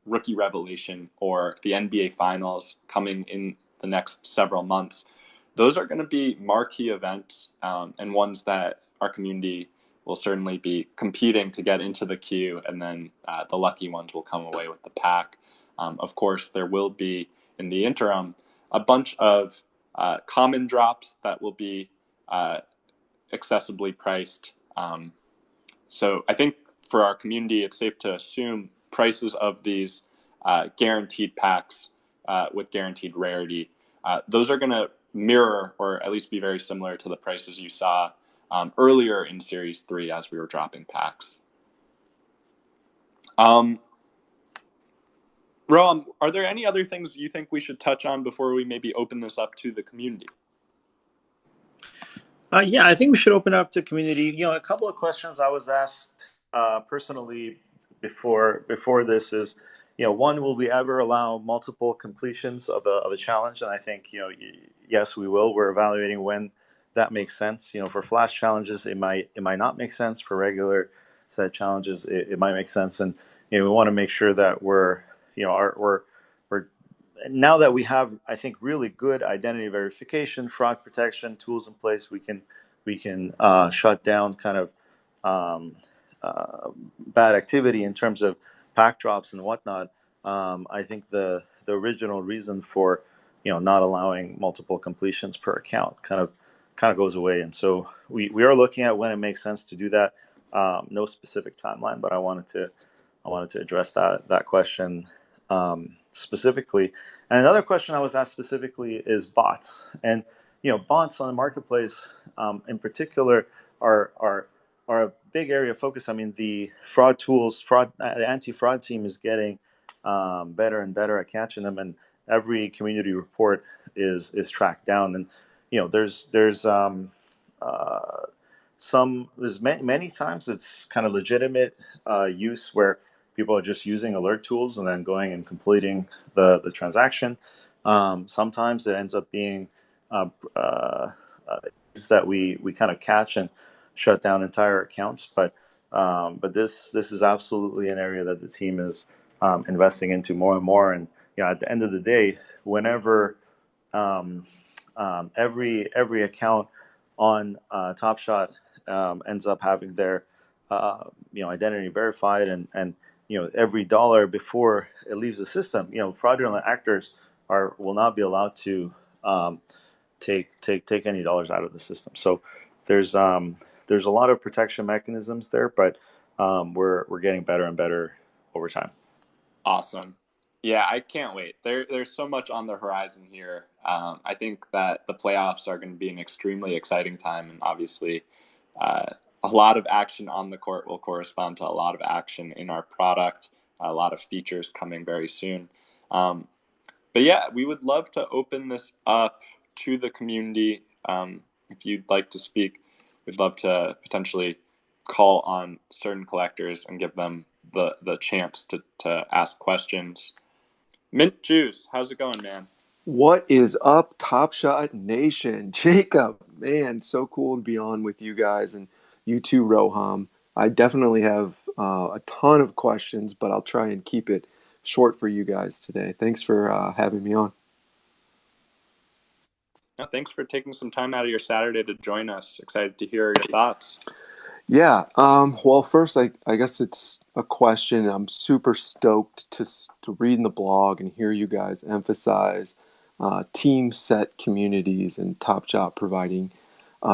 rookie revelation or the NBA finals coming in the next several months. Those are going to be marquee events and ones that our community will certainly be competing to get into the queue, and then the lucky ones will come away with the pack. Of course, there will be, in the interim, a bunch of common drops that will be accessibly priced. So I think for our community, it's safe to assume prices of these guaranteed packs with guaranteed rarity, those are going to mirror or at least be very similar to the prices you saw earlier in Series 3 as we were dropping packs. Roham, are there any other things you think we should touch on before we maybe open this up to the community? Yeah, I think we should open up to community. A couple of questions I was asked personally before this is, one, will we ever allow multiple completions of a challenge? And I think, yes, we will. We're evaluating when that makes sense. For flash challenges, it might not make sense. For regular set challenges, it might make sense. And we want to make sure that we're now that we have, I think, really good identity verification, fraud protection tools in place, we can shut down kind of bad activity in terms of pack drops and whatnot. I think the original reason for not allowing multiple completions per account kind of goes away, and so we are looking at when it makes sense to do that. No specific timeline, but I wanted to address that question specifically. And another question I was asked specifically is bots. And bots on the marketplace, in particular, are a big area of focus. I mean, the fraud tools, the anti-fraud team is getting better and better at catching them, and every community report is tracked down. And there's many times it's kind of legitimate use where people are just using alert tools and then going and completing the transaction. Sometimes it ends up being that we kind of catch and shut down entire accounts. But this is absolutely an area that the team is investing into more and more. And at the end of the day, whenever every account on Top Shot ends up having their identity verified, and every dollar before it leaves the system, fraudulent actors will not be allowed to take any dollars out of the system. So there's a lot of protection mechanisms there, but we're getting better and better over time. Awesome. Yeah, I can't wait. There's so much on the horizon here. I think that the playoffs are going to be an extremely exciting time, and obviously a lot of action on the court will correspond to a lot of action in our product, a lot of features coming very soon. But yeah, we would love to open this up to the community. If you'd like to speak, we'd love to potentially call on certain collectors and give them the chance to ask questions. Mint Juice, how's it going, man? What is up, Top Shot Nation? Jacob, man, so cool to be on with you guys, and you too, Roham. I definitely have a ton of questions, but I'll try and keep it short for you guys today. Thanks for having me on. Thanks for taking some time out of your Saturday to join us. Excited to hear your thoughts. Yeah. Well, first, I guess it's a question. I'm super stoked to read in the blog and hear you guys emphasize team set communities and Top Shot providing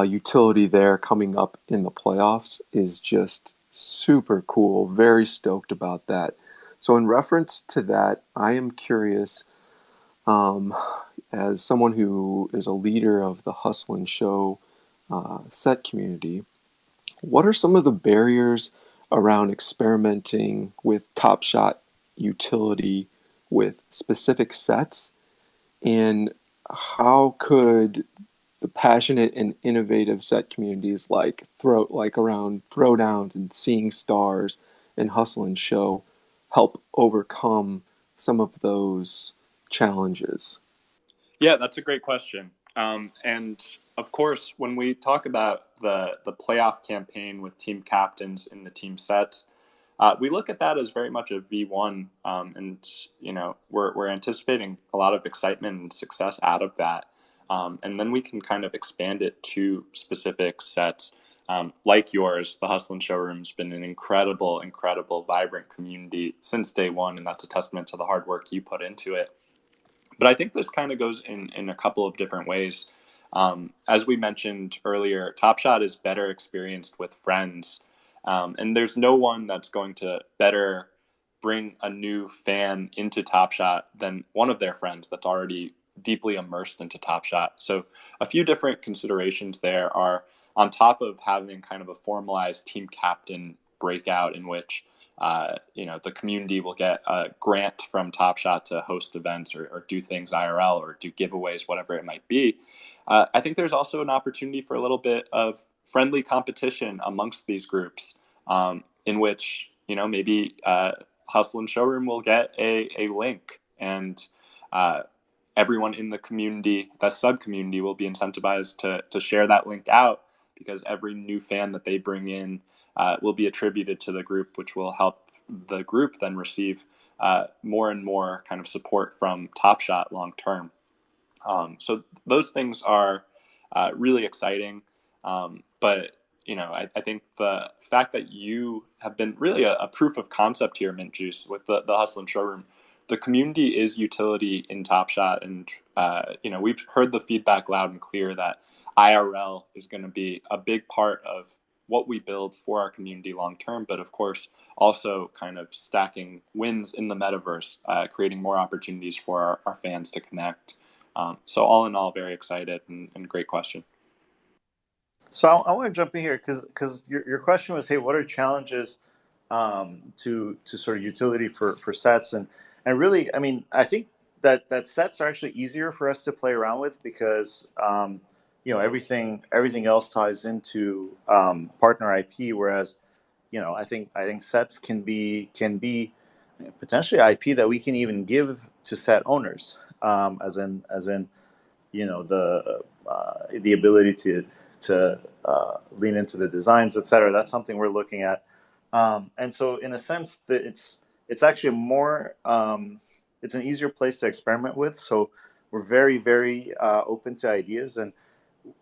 utility there coming up in the playoffs is just super cool. Very stoked about that. So, in reference to that, I am curious, um, as someone who is a leader of the Hustle and Show set community, what are some of the barriers around experimenting with Top Shot utility with specific sets? And how could the passionate and innovative set communities like around throwdowns and seeing stars and hustle and show help overcome some of those challenges? Yeah, that's a great question. And of course, when we talk about the playoff campaign with team captains in the team sets, we look at that as very much a V1, and we're anticipating a lot of excitement and success out of that, and then we can kind of expand it to specific sets. Like yours, the Hustle and Showroom's been an incredible, incredible, vibrant community since day one, and that's a testament to the hard work you put into it. But I think this kind of goes in a couple of different ways. As we mentioned earlier, Top Shot is better experienced with friends. And there's no one that's going to better bring a new fan into Top Shot than one of their friends that's already deeply immersed into Top Shot. So a few different considerations there are, on top of having kind of a formalized team captain breakout in which the community will get a grant from Top Shot to host events or do things IRL or do giveaways, whatever it might be. I think there's also an opportunity for a little bit of friendly competition amongst these groups, in which maybe Hustle and Showroom will get a link, and everyone in the community, that sub community, will be incentivized to share that link out, because every new fan that they bring in will be attributed to the group, which will help the group then receive more and more kind of support from Top Shot long term. So those things are really exciting. But I think the fact that you have been really a proof of concept here, Mint Juice, with the Hustle and Showroom, the community is utility in Top Shot, and we've heard the feedback loud and clear that IRL is going to be a big part of what we build for our community long term. But of course, also kind of stacking wins in the metaverse, creating more opportunities for our fans to connect. So all in all, very excited and great question. So I want to jump in here because your question was, hey, what are challenges to sort of utility for sets, and really, I mean, I think that sets are actually easier for us to play around with because everything else ties into partner IP, whereas I think sets can be potentially IP that we can even give to set owners, as in the ability to lean into the designs, et cetera. That's something we're looking at, and so in a sense that it's actually more it's an easier place to experiment with. So we're very very open to ideas, and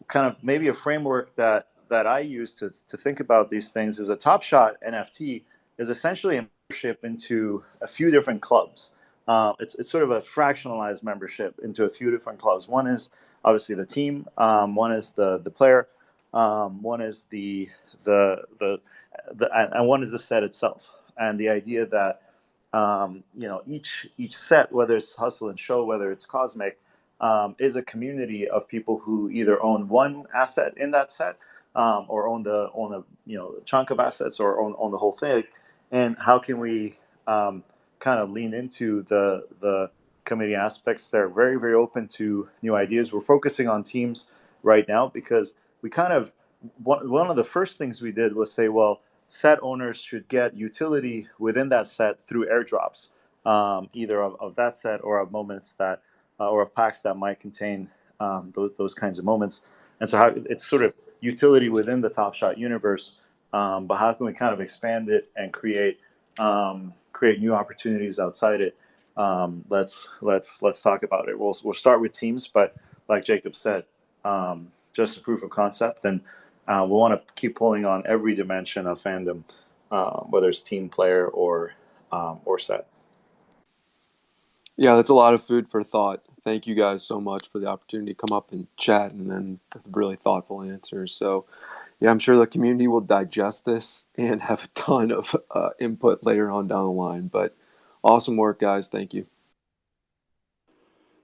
kind of maybe a framework that I use to think about these things is a Top Shot NFT is essentially a membership into a few different clubs. It's sort of a fractionalized membership into a few different clubs. One is obviously the team. One is the player. One is the and one is the set itself. And the idea that each set, whether it's Hustle and Show, whether it's Cosmic, is a community of people who either own one asset in that set, or own a chunk of assets, or own the whole thing. And how can we kind of lean into the community aspects? They're very very open to new ideas. We're focusing on teams right now because we kind of one of the first things we did was say, well, set owners should get utility within that set through airdrops, either of that set or of moments that or of packs that might contain those kinds of moments. And so how it's sort of utility within the Top Shot universe but how can we kind of expand it and create new opportunities outside it? Let's talk about it. We'll start with teams, but like Jacob said, just a proof of concept, and we want to keep pulling on every dimension of fandom, whether it's team, player, or set. Yeah, that's a lot of food for thought. Thank you guys so much for the opportunity to come up and chat and then the really thoughtful answers. So, yeah, I'm sure the community will digest this and have a ton of input later on down the line. But awesome work, guys. Thank you.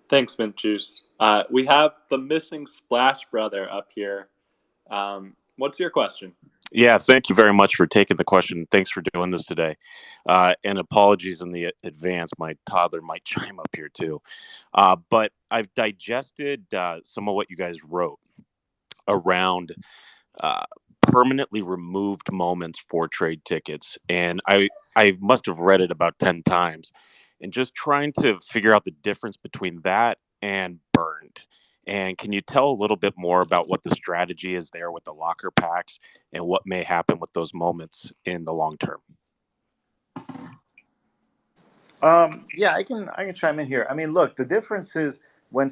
Thanks, Mint Juice. We have the missing Splash Brother up here. What's your question? Yeah, thank you very much for taking the question. Thanks for doing this today. And apologies in the advance. My toddler might chime up here too. But I've digested some of what you guys wrote around uh, permanently removed moments for trade tickets. And I must have read it about 10 times. And just trying to figure out the difference between that and burned. And can you tell a little bit more about what the strategy is there with the locker packs and what may happen with those moments in the long term? Yeah, I can chime in here. I mean, look, the difference is when a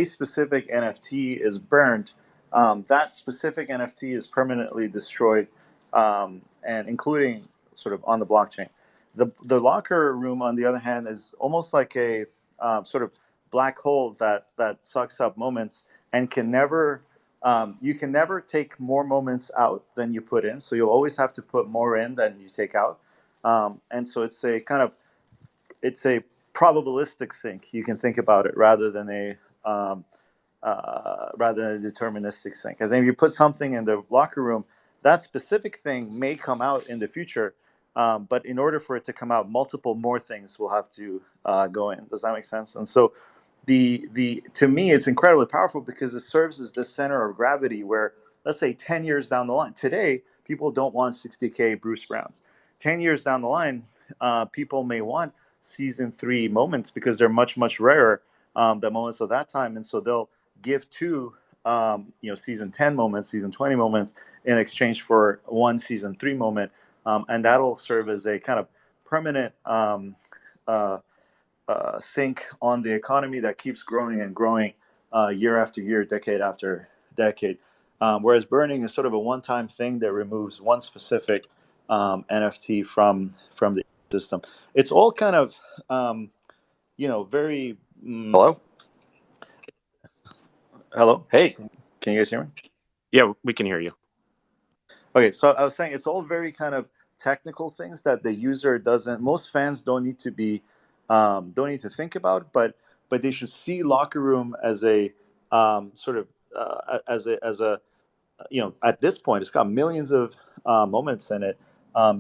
specific NFT is burned, that specific NFT is permanently destroyed, and including sort of on the blockchain. The locker room, on the other hand, is almost like a sort of black hole that sucks up moments and can never. You can never take more moments out than you put in, so you'll always have to put more in than you take out. And so it's a probabilistic sync. You can think about it rather than a deterministic sync. As if you put something in the locker room, that specific thing may come out in the future, but in order for it to come out, multiple more things will have to go in. Does that make sense? And so the to me it's incredibly powerful because it serves as the center of gravity where, let's say, 10 years down the line, today people don't want 60K Bruce Browns. 10 years down the line, people may want season 3 moments because they're much rarer, the moments of that time, and so they'll give two season 10 moments, season 20 moments in exchange for one season 3 moment, and that'll serve as a kind of permanent uh, sink on the economy that keeps growing and growing, year after year, decade after decade. Whereas burning is sort of a one-time thing that removes one specific NFT from the system. It's all kind of very. Hello. Hello. Hey, can you guys hear me? Yeah, we can hear you. Okay, so I was saying it's all very kind of technical things that the user doesn't. Most fans don't need to think about, but they should see locker room as a sort of as a at this point it's got millions of moments in it,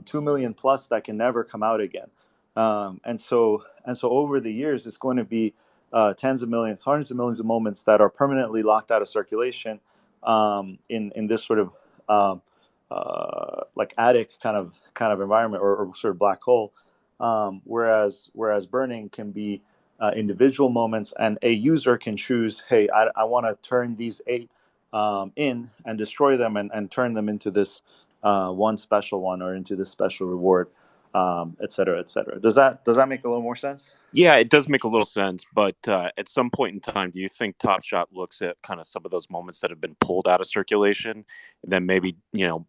2 million plus that can never come out again, and so over the years it's going to be tens of millions, hundreds of millions of moments that are permanently locked out of circulation, in this sort of like attic kind of environment, or sort of black hole, whereas burning can be individual moments, and a user can choose, hey, I want to turn these 8 in and destroy them, and turn them into this one special one, or into this special reward, et cetera, et cetera. Does that make a little more sense? Yeah, it does make a little sense, but at some point in time, do you think Top Shot looks at kind of some of those moments that have been pulled out of circulation, and then maybe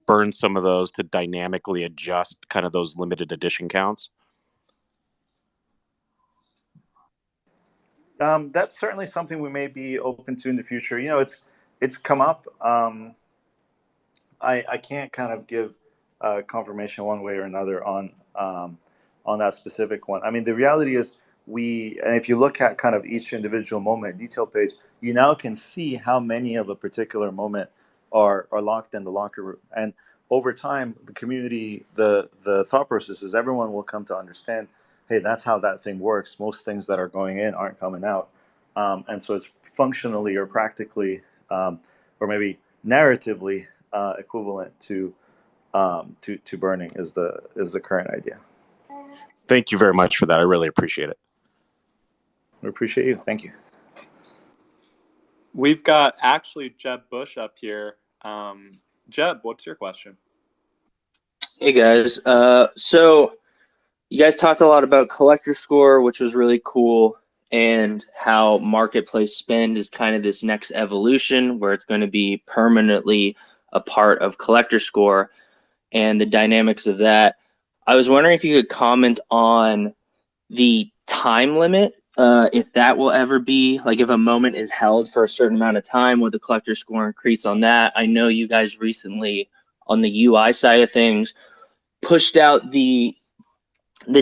burn some of those to dynamically adjust kind of those limited edition counts? That's certainly something we may be open to in the future. It's come up. I can't kind of give confirmation one way or another on that specific one. I mean, the reality is, and if you look at kind of each individual moment detail page, you now can see how many of a particular moment are locked in the locker room. And over time, the community, the thought process is everyone will come to understand, hey, that's how that thing works. Most things that are going in aren't coming out. And so it's functionally or practically, or maybe narratively, equivalent to burning is the current idea. Thank you very much for that. I really appreciate it. We appreciate you. Thank you. We've got actually Jeb Bush up here. Jeb, what's your question? Hey guys, so you guys talked a lot about collector score, which was really cool, and how marketplace spend is kind of this next evolution where it's going to be permanently a part of collector score and the dynamics of that. I was wondering if you could comment on the time limit, if that will ever be like if a moment is held for a certain amount of time, will the collector score increase on that? I know you guys recently on the UI side of things pushed out the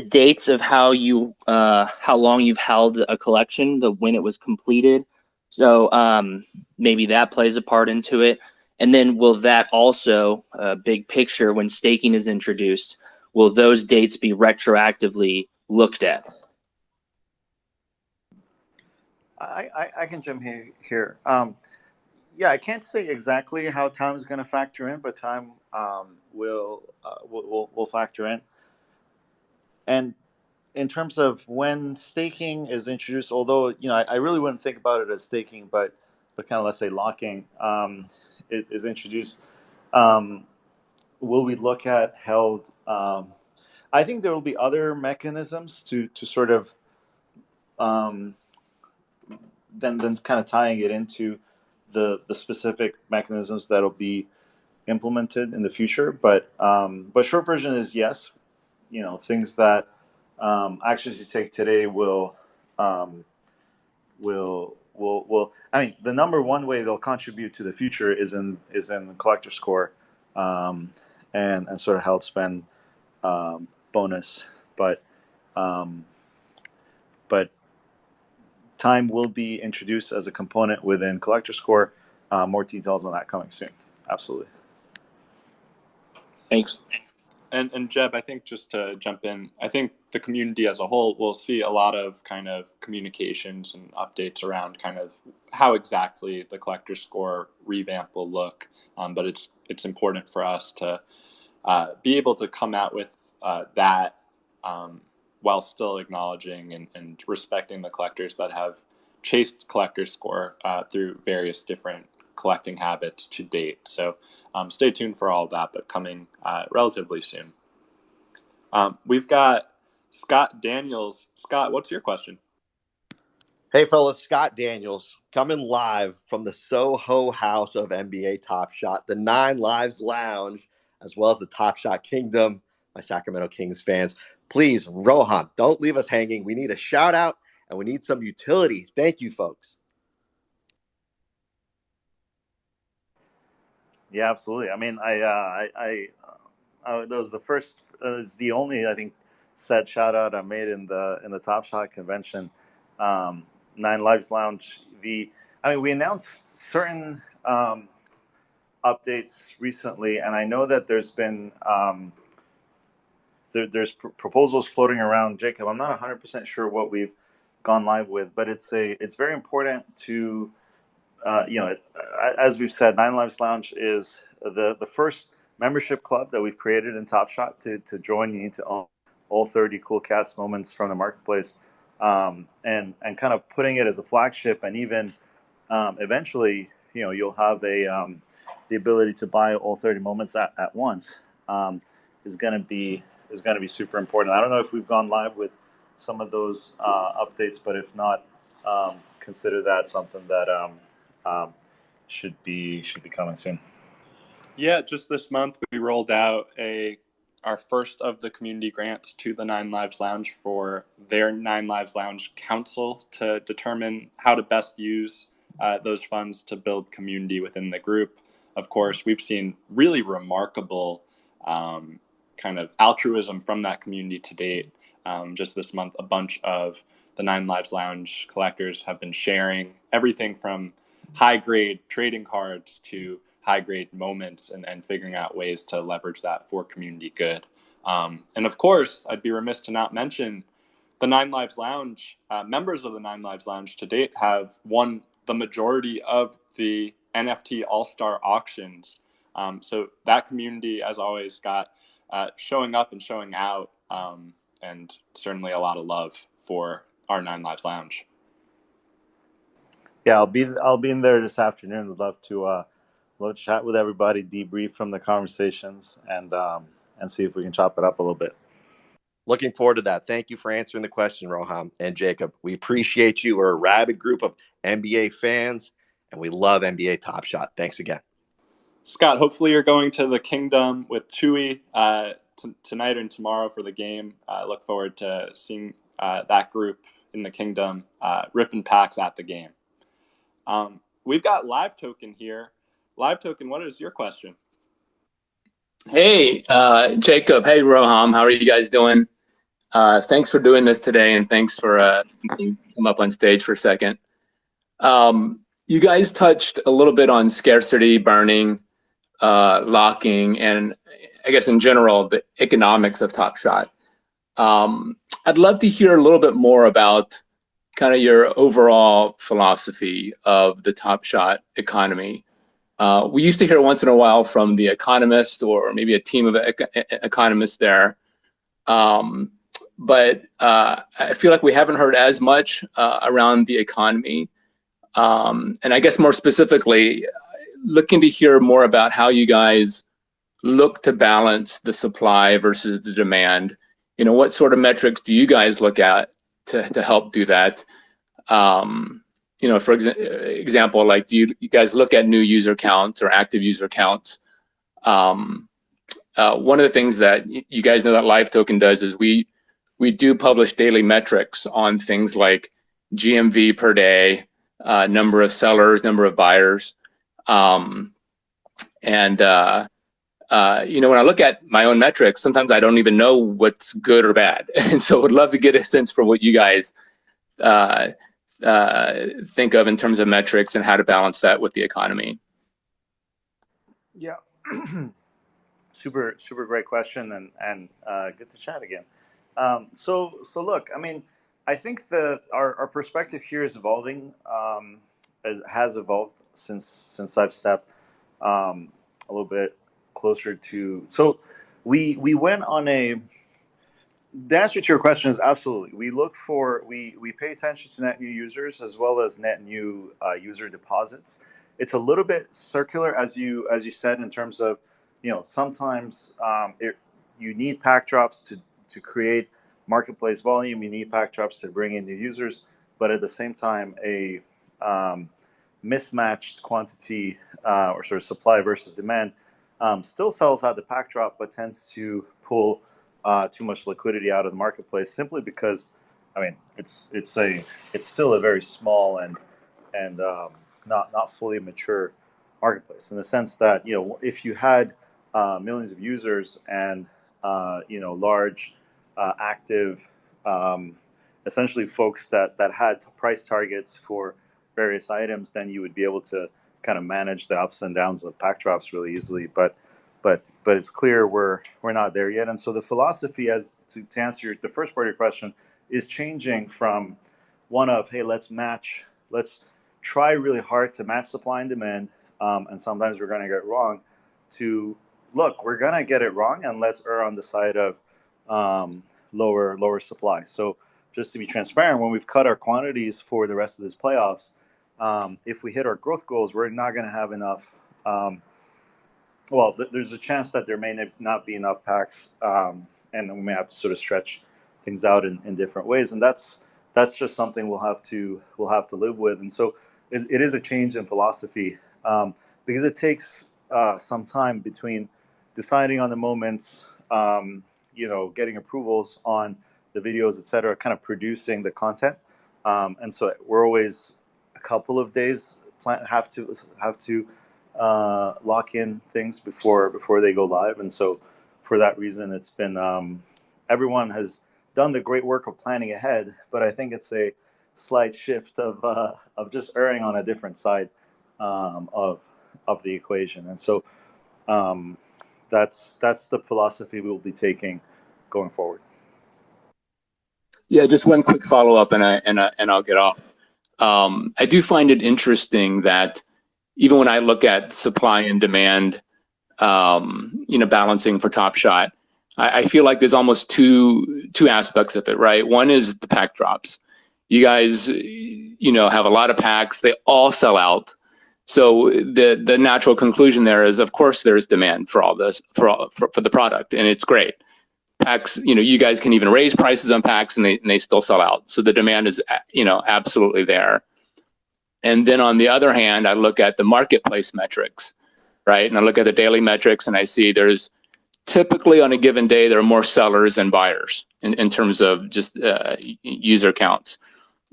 dates of how long you've held a collection, the when it was completed. So maybe that plays a part into it. And then will that also, big picture, when staking is introduced, will those dates be retroactively looked at? I can jump here. Yeah, I can't say exactly how time is going to factor in, but time will factor in. And in terms of when staking is introduced, although I really wouldn't think about it as staking, but kind of let's say locking it is introduced. Will we look at held? I think there will be other mechanisms to sort of um, then kind of tying it into the specific mechanisms that'll be implemented in the future. But short version is yes. Things that actions you take today um, will. I mean, the number one way they'll contribute to the future is in collector score, and sort of held spend bonus, but um, but time will be introduced as a component within collector score. More details on that coming soon. Absolutely. Thanks. And Jeb, I think just to jump in, I think the community as a whole will see a lot of kind of communications and updates around kind of how exactly the collector score revamp will look. But it's important for us to be able to come out with that while still acknowledging and respecting the collectors that have chased collector score through various different collecting habits to date. So stay tuned for all of that, but coming relatively soon. We've got Scott Daniels. Scott, what's your question? Hey, fellas, Scott Daniels coming live from the Soho House of NBA Top Shot, the Nine Lives Lounge, as well as the Top Shot Kingdom, my Sacramento Kings fans. Please, Roham, don't leave us hanging. We need a shout out and we need some utility. Thank you, folks. Yeah, absolutely. I mean, that was the first. It's the only, I think, said shout out I made in the Top Shot convention. Nine Lives Lounge. I mean, we announced certain updates recently, and I know that there's been there's proposals floating around. Jacob, I'm not 100% sure what we've gone live with, but it's very important to as we've said, Nine Lives Lounge is the first membership club that we've created in Top Shot. To join, you need to own all 30 Cool Cats moments from the marketplace, and kind of putting it as a flagship, and even eventually, you'll have the ability to buy all 30 moments at once. Is going to be super important. I don't know if we've gone live with some of those updates, but if not, consider that something that should be coming soon. Yeah, just this month we rolled out our first of the community grants to the Nine Lives Lounge for their Nine Lives Lounge Council to determine how to best use those funds to build community within the group. Of course, we've seen really remarkable kind of altruism from that community to date. Just this month, a bunch of the Nine Lives Lounge collectors have been sharing everything from high-grade trading cards to high-grade moments and figuring out ways to leverage that for community good. And of course, I'd be remiss to not mention the Nine Lives Lounge. Members of the Nine Lives Lounge to date have won the majority of the NFT All-Star auctions. So that community, as always, got showing up and showing out, and certainly a lot of love for our Nine Lives Lounge. Yeah, I'll be in there this afternoon. Would we'll chat with everybody, debrief from the conversations, and see if we can chop it up a little bit. Looking forward to that. Thank you for answering the question, Roham and Jacob. We appreciate you. We're a rabid group of NBA fans, and we love NBA Top Shot. Thanks again. Scott, hopefully you're going to the Kingdom with Chewy tonight and tomorrow for the game. I look forward to seeing that group in the Kingdom ripping packs at the game. We've got Live Token here. Live Token, what is your question? Hey, Jacob. Hey, Roham. How are you guys doing? Thanks for doing this today, and thanks for come up on stage for a second. You guys touched a little bit on scarcity, burning, locking, and I guess in general, the economics of Top Shot. I'd love to hear a little bit more about kind of your overall philosophy of the Top Shot economy. We used to hear once in a while from The Economist or maybe a team of economists there. But I feel like we haven't heard as much around the economy. And I guess more specifically, looking to hear more about how you guys look to balance the supply versus the demand. You know, what sort of metrics do you guys look at to help do that? You know, for example, like, do you guys look at new user counts or active user counts? One of the things that you guys know that Live Token does is we do publish daily metrics on things like GMV per day, number of sellers, number of buyers. You know, when I look at my own metrics, sometimes I don't even know what's good or bad. And so I would love to get a sense for what you guys think of in terms of metrics and how to balance that with the economy. Yeah. super great question, and good to chat again. So look, I mean, I think that our perspective here is evolving, has evolved since I've stepped a little bit closer to. So we went on a. The answer to your question is absolutely. We look for we pay attention to net new users as well as net new user deposits. It's a little bit circular, as you said, in terms of, you know, sometimes you need pack drops to create marketplace volume. You need pack drops to bring in new users, but at the same time, a mismatched quantity or sort of supply versus demand still sells out the pack drop, but tends to pull too much liquidity out of the marketplace, simply because, I mean, it's still a very small and not fully mature marketplace, in the sense that, you know, if you had millions of users and you know, large active essentially folks that had price targets for various items, then you would be able to kind of manage the ups and downs of pack drops really easily. But it's clear we're not there yet. And so the philosophy, as to answer the first part of your question, is changing from one of, hey, let's try really hard to match supply and demand, and sometimes we're going to get it wrong, to, look, we're going to get it wrong, and let's err on the side of lower supply. So just to be transparent, when we've cut our quantities for the rest of this playoffs, if we hit our growth goals, we're not going to have enough. Well, there's a chance that there may not be enough packs, and we may have to sort of stretch things out in different ways, and that's just something we'll have to live with. And so it is a change in philosophy, because it takes some time between deciding on the moments, you know, getting approvals on the videos, etc., kind of producing the content, and so we're always a couple of days have to lock in things before they go live. And so for that reason, it's been everyone has done the great work of planning ahead, but I think it's a slight shift of just erring on a different side of the equation. And so that's the philosophy we'll be taking going forward. Yeah, just one quick follow up, and I'll get off. I do find it interesting that even when I look at supply and demand, you know, balancing for Top Shot, I feel like there's almost two aspects of it, right? One is the pack drops. You guys, you know, have a lot of packs. They all sell out. So the natural conclusion there is, of course, there's demand for all this for the product, and it's great. Packs, you guys can even raise prices on packs, and they still sell out. So the demand is, absolutely there. And then on the other hand, I look at the marketplace metrics, right? And I look at the daily metrics, and I see there's typically on a given day there are more sellers than buyers in terms of just user counts.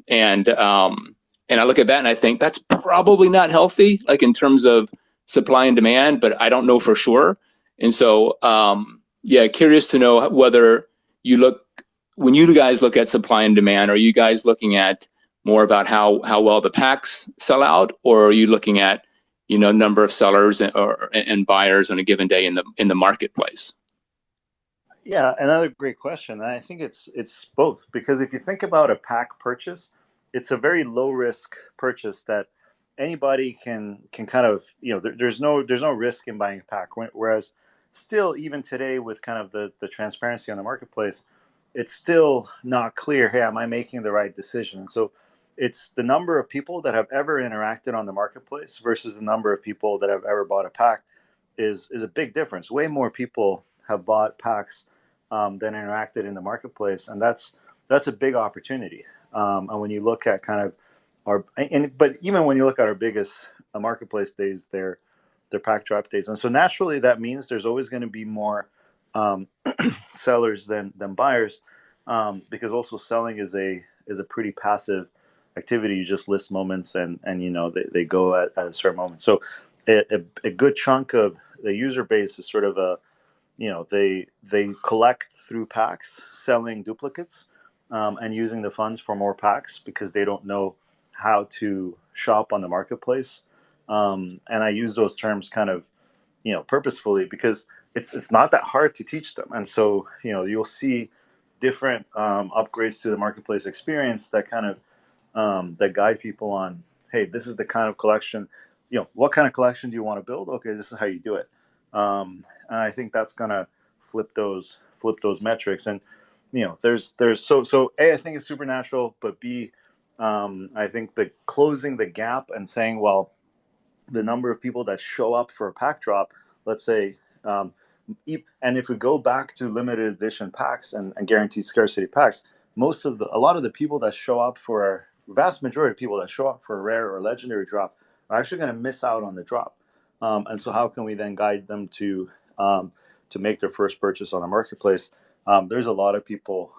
And I look at that and I think that's probably not healthy, like in terms of supply and demand, but I don't know for sure. And so, curious to know whether when you guys look at supply and demand, are you guys looking at more about how well the packs sell out, or are you looking at, number of sellers and buyers on a given day in the marketplace? Yeah, another great question. And I think it's both, because if you think about a pack purchase, it's a very low risk purchase that anybody can kind of, there's no risk in buying a pack. Whereas still, even today, with kind of the transparency on the marketplace, it's still not clear, hey, am I making the right decision? And so it's the number of people that have ever interacted on the marketplace versus the number of people that have ever bought a pack is a big difference. Way more people have bought packs than interacted in the marketplace, and that's a big opportunity. And when you look at kind of but even when you look at our biggest marketplace days, they're pack drop days, and so naturally that means there's always going to be more sellers than buyers, because also selling is a pretty passive activity. You just list moments, and they go at a certain moment. So a good chunk of the user base is sort of they collect through packs, selling duplicates, and using the funds for more packs because they don't know how to shop on the marketplace. And I use those terms kind of purposefully because it's not that hard to teach them. And so you'll see different upgrades to the marketplace experience that kind of that guide people on, hey, this is the kind of collection, what kind of collection do you want to build? Okay, this is how you do it. And I think that's gonna flip those metrics. And there's so A, I think it's supernatural, but B, I think the closing the gap and saying, well, the number of people that show up for a pack drop, let's say, and if we go back to limited edition packs and guaranteed scarcity packs, a lot of the people that show up for vast majority of people that show up for a rare or legendary drop are actually going to miss out on the drop. And so how can we then guide them to make their first purchase on a marketplace? There's a lot of people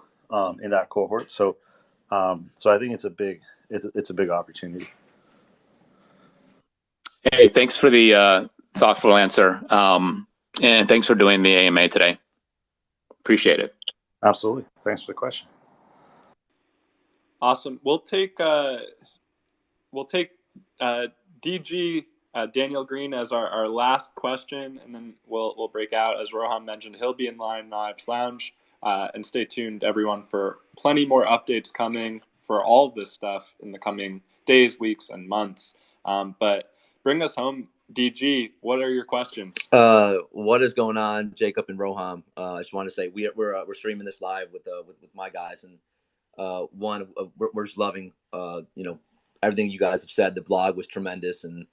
in that cohort, so I think it's a big opportunity. Hey, thanks for the thoughtful answer, and thanks for doing the AMA today. Appreciate it. Absolutely. Thanks for the question. Awesome. We'll take DG Daniel Green as our last question, and then we'll break out. As Roham mentioned, he'll be in line in Knives Lounge, and stay tuned, everyone, for plenty more updates coming for all of this stuff in the coming days, weeks, and months. But bring us home, DG. What are your questions? What is going on, Jacob and Roham? I just want to say we're streaming this live with my guys, and we're just loving everything you guys have said. The blog was tremendous, and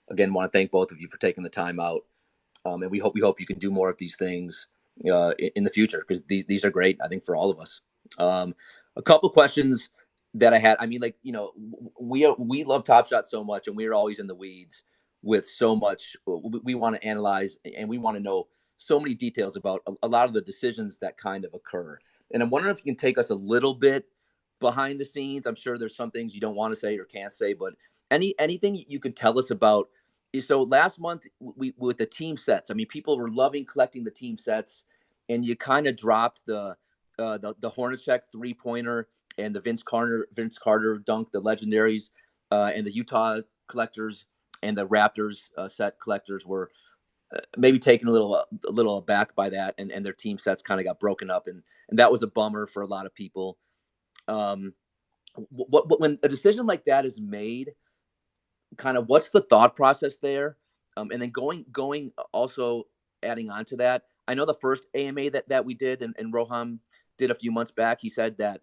again, want to thank both of you for taking the time out. And we hope you can do more of these things in the future, because these are great, I think, for all of us. A couple questions that I had. I mean, we love Top Shot so much, and we're always in the weeds with so much. We want to analyze, and we want to know so many details about a lot of the decisions that kind of occur. And I'm wondering if you can take us a little bit behind the scenes. I'm sure there's some things you don't want to say or can't say, but anything you could tell us about. So last month with the team sets, I mean, people were loving collecting the team sets, and you kind of dropped the Hornacek 3-pointer and the Vince Carter dunk, the legendaries, and the Utah collectors and the Raptors set collectors were maybe taken a little aback by that, and their team sets kind of got broken up, and that was a bummer for a lot of people. When a decision like that is made, kind of what's the thought process there? And then going also adding on to that, I know the first AMA that we did and Roham did a few months back, he said that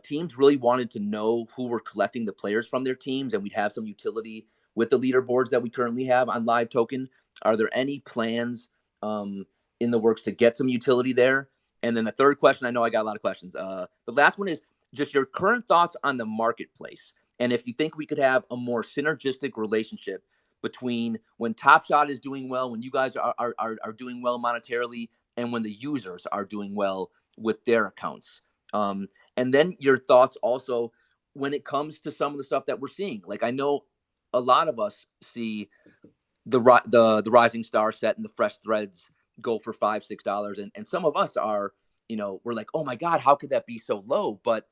teams really wanted to know who were collecting the players from their teams, and we'd have some utility with the leaderboards that we currently have on Live Token? Are there any plans in the works to get some utility there? And then the third question, I know I got a lot of questions. The last one is just your current thoughts on the marketplace, and if you think we could have a more synergistic relationship between when Top Shot is doing well, when you guys are doing well monetarily, and when the users are doing well with their accounts. And then your thoughts also when it comes to some of the stuff that we're seeing. Like, I know a lot of us see the Rising Star set and the fresh threads go for $5-6, and some of us are, we're like, oh my God, how could that be so low? But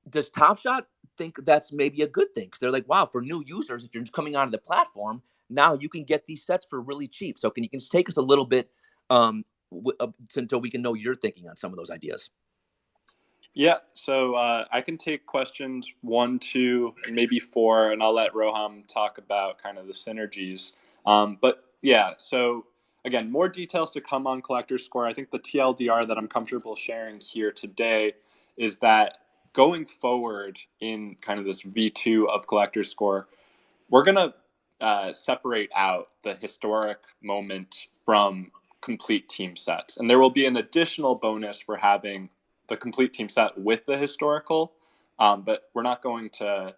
does Top Shot think that's maybe a good thing? Because they're like, wow, for new users, if you're just coming onto the platform, now you can get these sets for really cheap. So can you just take us a little bit until we can know your thinking on some of those ideas? Yeah, so I can take questions 1, 2, and maybe 4, and I'll let Roham talk about kind of the synergies. But yeah, so again, more details to come on Collector Score. I think the TLDR that I'm comfortable sharing here today is that going forward in kind of this V2 of Collector Score, we're going to separate out the historic moment from complete team sets. And there will be an additional bonus for having the complete team set with the historical, but we're not going to,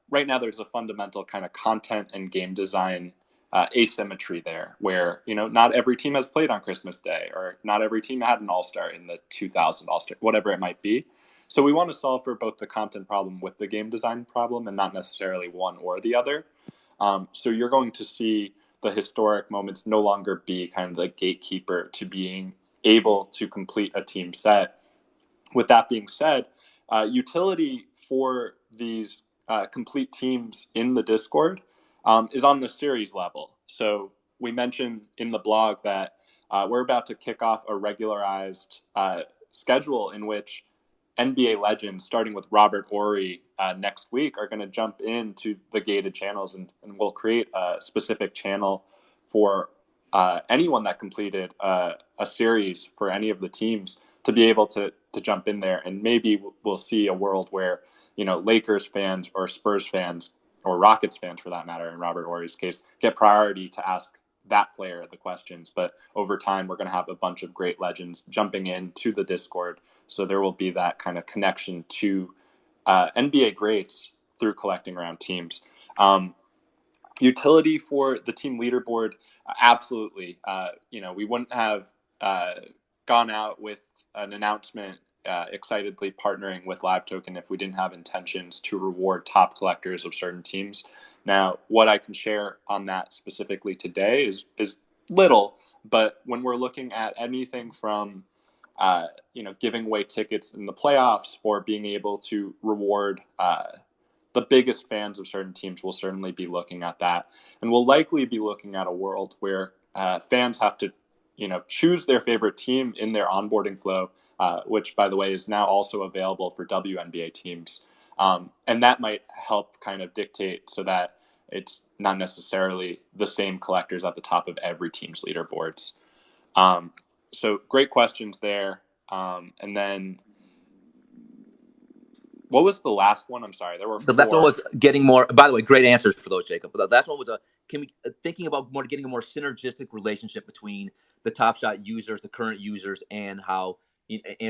right now there's a fundamental kind of content and game design asymmetry there where, not every team has played on Christmas Day, or not every team had an All-Star in the 2000 All-Star, whatever it might be. So we want to solve for both the content problem with the game design problem and not necessarily one or the other. So you're going to see the historic moments no longer be kind of the gatekeeper to being able to complete a team set. With that being said, utility for these complete teams in the Discord is on the series level. So we mentioned in the blog that we're about to kick off a regularized schedule in which NBA legends, starting with Robert Horry next week, are going to jump into the gated channels, and we'll create a specific channel for anyone that completed a series for any of the teams to be able to jump in there. And maybe we'll see a world where, Lakers fans or Spurs fans or Rockets fans, for that matter, in Robert Horry's case, get priority to ask that player the questions. But over time, we're going to have a bunch of great legends jumping into the Discord. So there will be that kind of connection to NBA greats through collecting around teams. Utility for the team leaderboard, absolutely. We wouldn't have gone out with an announcement excitedly partnering with Live Token if we didn't have intentions to reward top collectors of certain teams. Now, what I can share on that specifically today is little, but when we're looking at anything from giving away tickets in the playoffs or being able to reward the biggest fans of certain teams, will certainly be looking at that. And we'll likely be looking at a world where fans have to choose their favorite team in their onboarding flow, which, by the way, is now also available for WNBA teams. And that might help kind of dictate so that it's not necessarily the same collectors at the top of every team's leaderboards. So great questions there. And then what was the last one? I'm sorry. There were the last one was getting more. By the way, great answers for those, Jacob. But the last one was thinking about getting a more synergistic relationship between the Top Shot users, the current users, and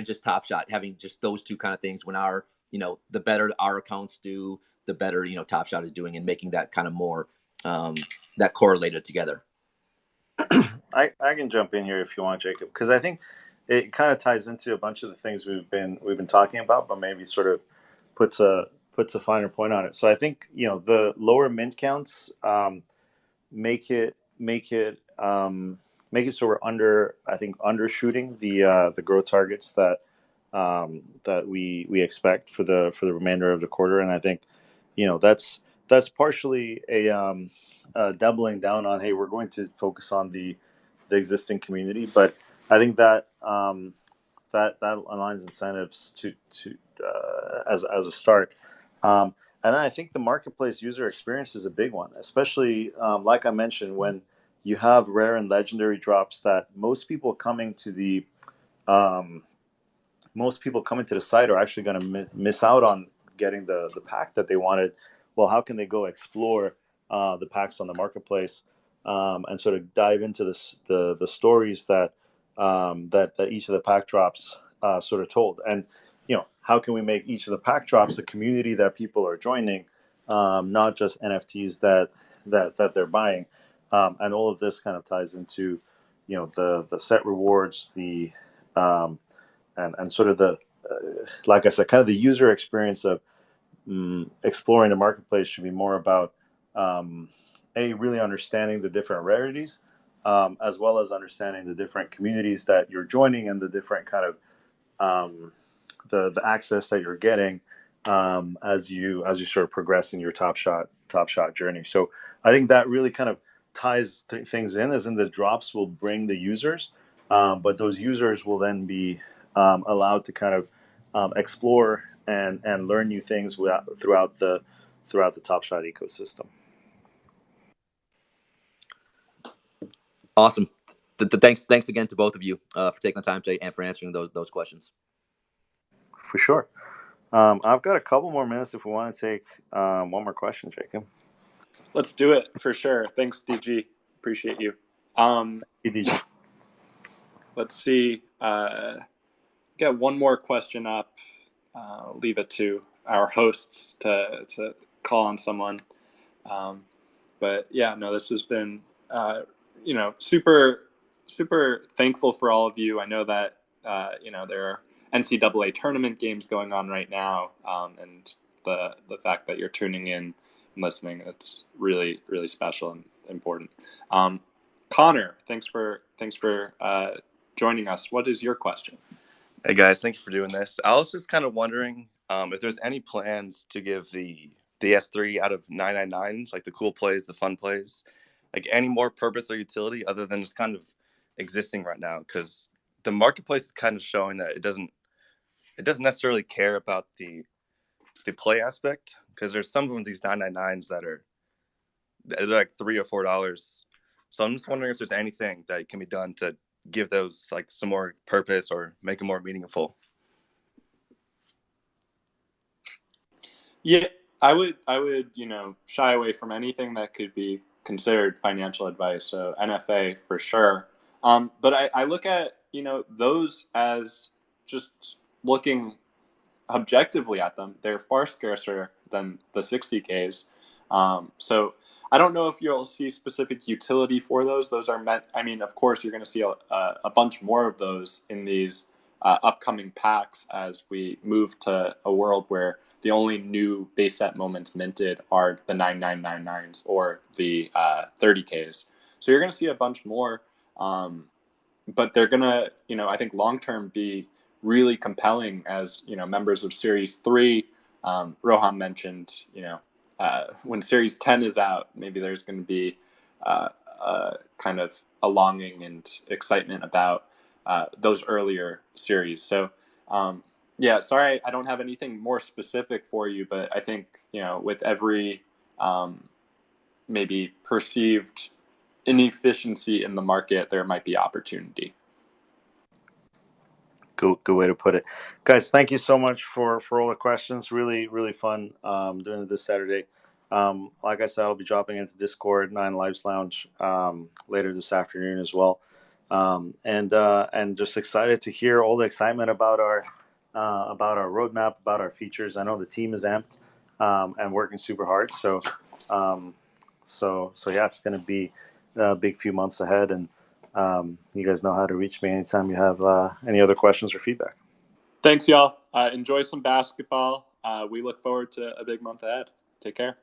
just Top Shot, having just those two kind of things. When the better our accounts do, the better Top Shot is doing, and making that kind of more that correlated together. I can jump in here if you want, Jacob, because I think it kind of ties into a bunch of the things we've been talking about, but maybe sort of puts a finer point on it. So I think the lower mint counts make it so we're undershooting the growth targets that we expect for the remainder of the quarter, and I think that's partially a doubling down on, hey, we're going to focus on the existing community, but I think that that aligns incentives to as a start. And I think the marketplace user experience is a big one, especially like I mentioned, when you have rare and legendary drops that most people coming to the site are actually going to miss out on getting the pack that they wanted. Well, how can they go explore the packs on the marketplace, and sort of dive into the stories that that each of the pack drops sort of told. And how can we make each of the pack drops the community that people are joining, not just NFTs that they're buying. And all of this kind of ties into the set rewards, the and sort of the like I said, kind of the user experience of exploring the marketplace should be more about really understanding the different rarities, as well as understanding the different communities that you're joining and the different kind of the access that you're getting as you sort of progress in your Top Shot journey. So I think that really kind of ties things in, as in the drops will bring the users, but those users will then be allowed to kind of explore and learn new things throughout the Top Shot ecosystem. Awesome. Thanks again to both of you for taking the time today and for answering those questions. For sure. I've got a couple more minutes if we want to take one more question, Jacob. Let's do it for sure. Thanks, DG. Appreciate you. DG. Let's see. Got one more question up. Leave it to our hosts to call on someone. But yeah, no, this has been super thankful for all of you. I know that there are NCAA tournament games going on right now, and the fact that you're tuning in and listening, it's really, really special and important. Connor, thanks for joining us. What is your question? Hey guys, thank you for doing this. I was just kind of wondering if there's any plans to give the S3 out of 999s, like the cool plays, the fun plays, like any more purpose or utility other than just kind of existing right now, because the marketplace is kind of showing that it doesn't necessarily care about the play aspect, because there's some of these 999s that are like $3 or $4. So I'm just wondering if there's anything that can be done to give those like some more purpose or make it more meaningful. Yeah, I would shy away from anything that could be considered financial advice. So NFA for sure. But I look at those as just looking objectively at them. They're far scarcer than the 60Ks. So I don't know if you'll see specific utility for those. Those are meant. I mean, of course, you're going to see a bunch more of those in these upcoming packs as we move to a world where the only new base set moments minted are the 9999s or the 30Ks. So you're going to see a bunch more, but they're going to, I think long term be really compelling as members of Series 3. Roham mentioned, when Series 10 is out, maybe there's going to be kind of a longing and excitement about those earlier series. So yeah, sorry, I don't have anything more specific for you, but I think with every maybe perceived inefficiency in the market, there might be opportunity. Good way to put it, guys. Thank you so much for all the questions. Really, really fun doing it this Saturday. Like I said, I'll be dropping into Discord 9 Lives Lounge later this afternoon as well, and just excited to hear all the excitement about our roadmap, about our features. I know the team is amped and working super hard. So yeah, it's going to be a big few months ahead, and you guys know how to reach me anytime you have any other questions or feedback. Thanks, y'all. Enjoy some basketball. We look forward to a big month ahead. Take care.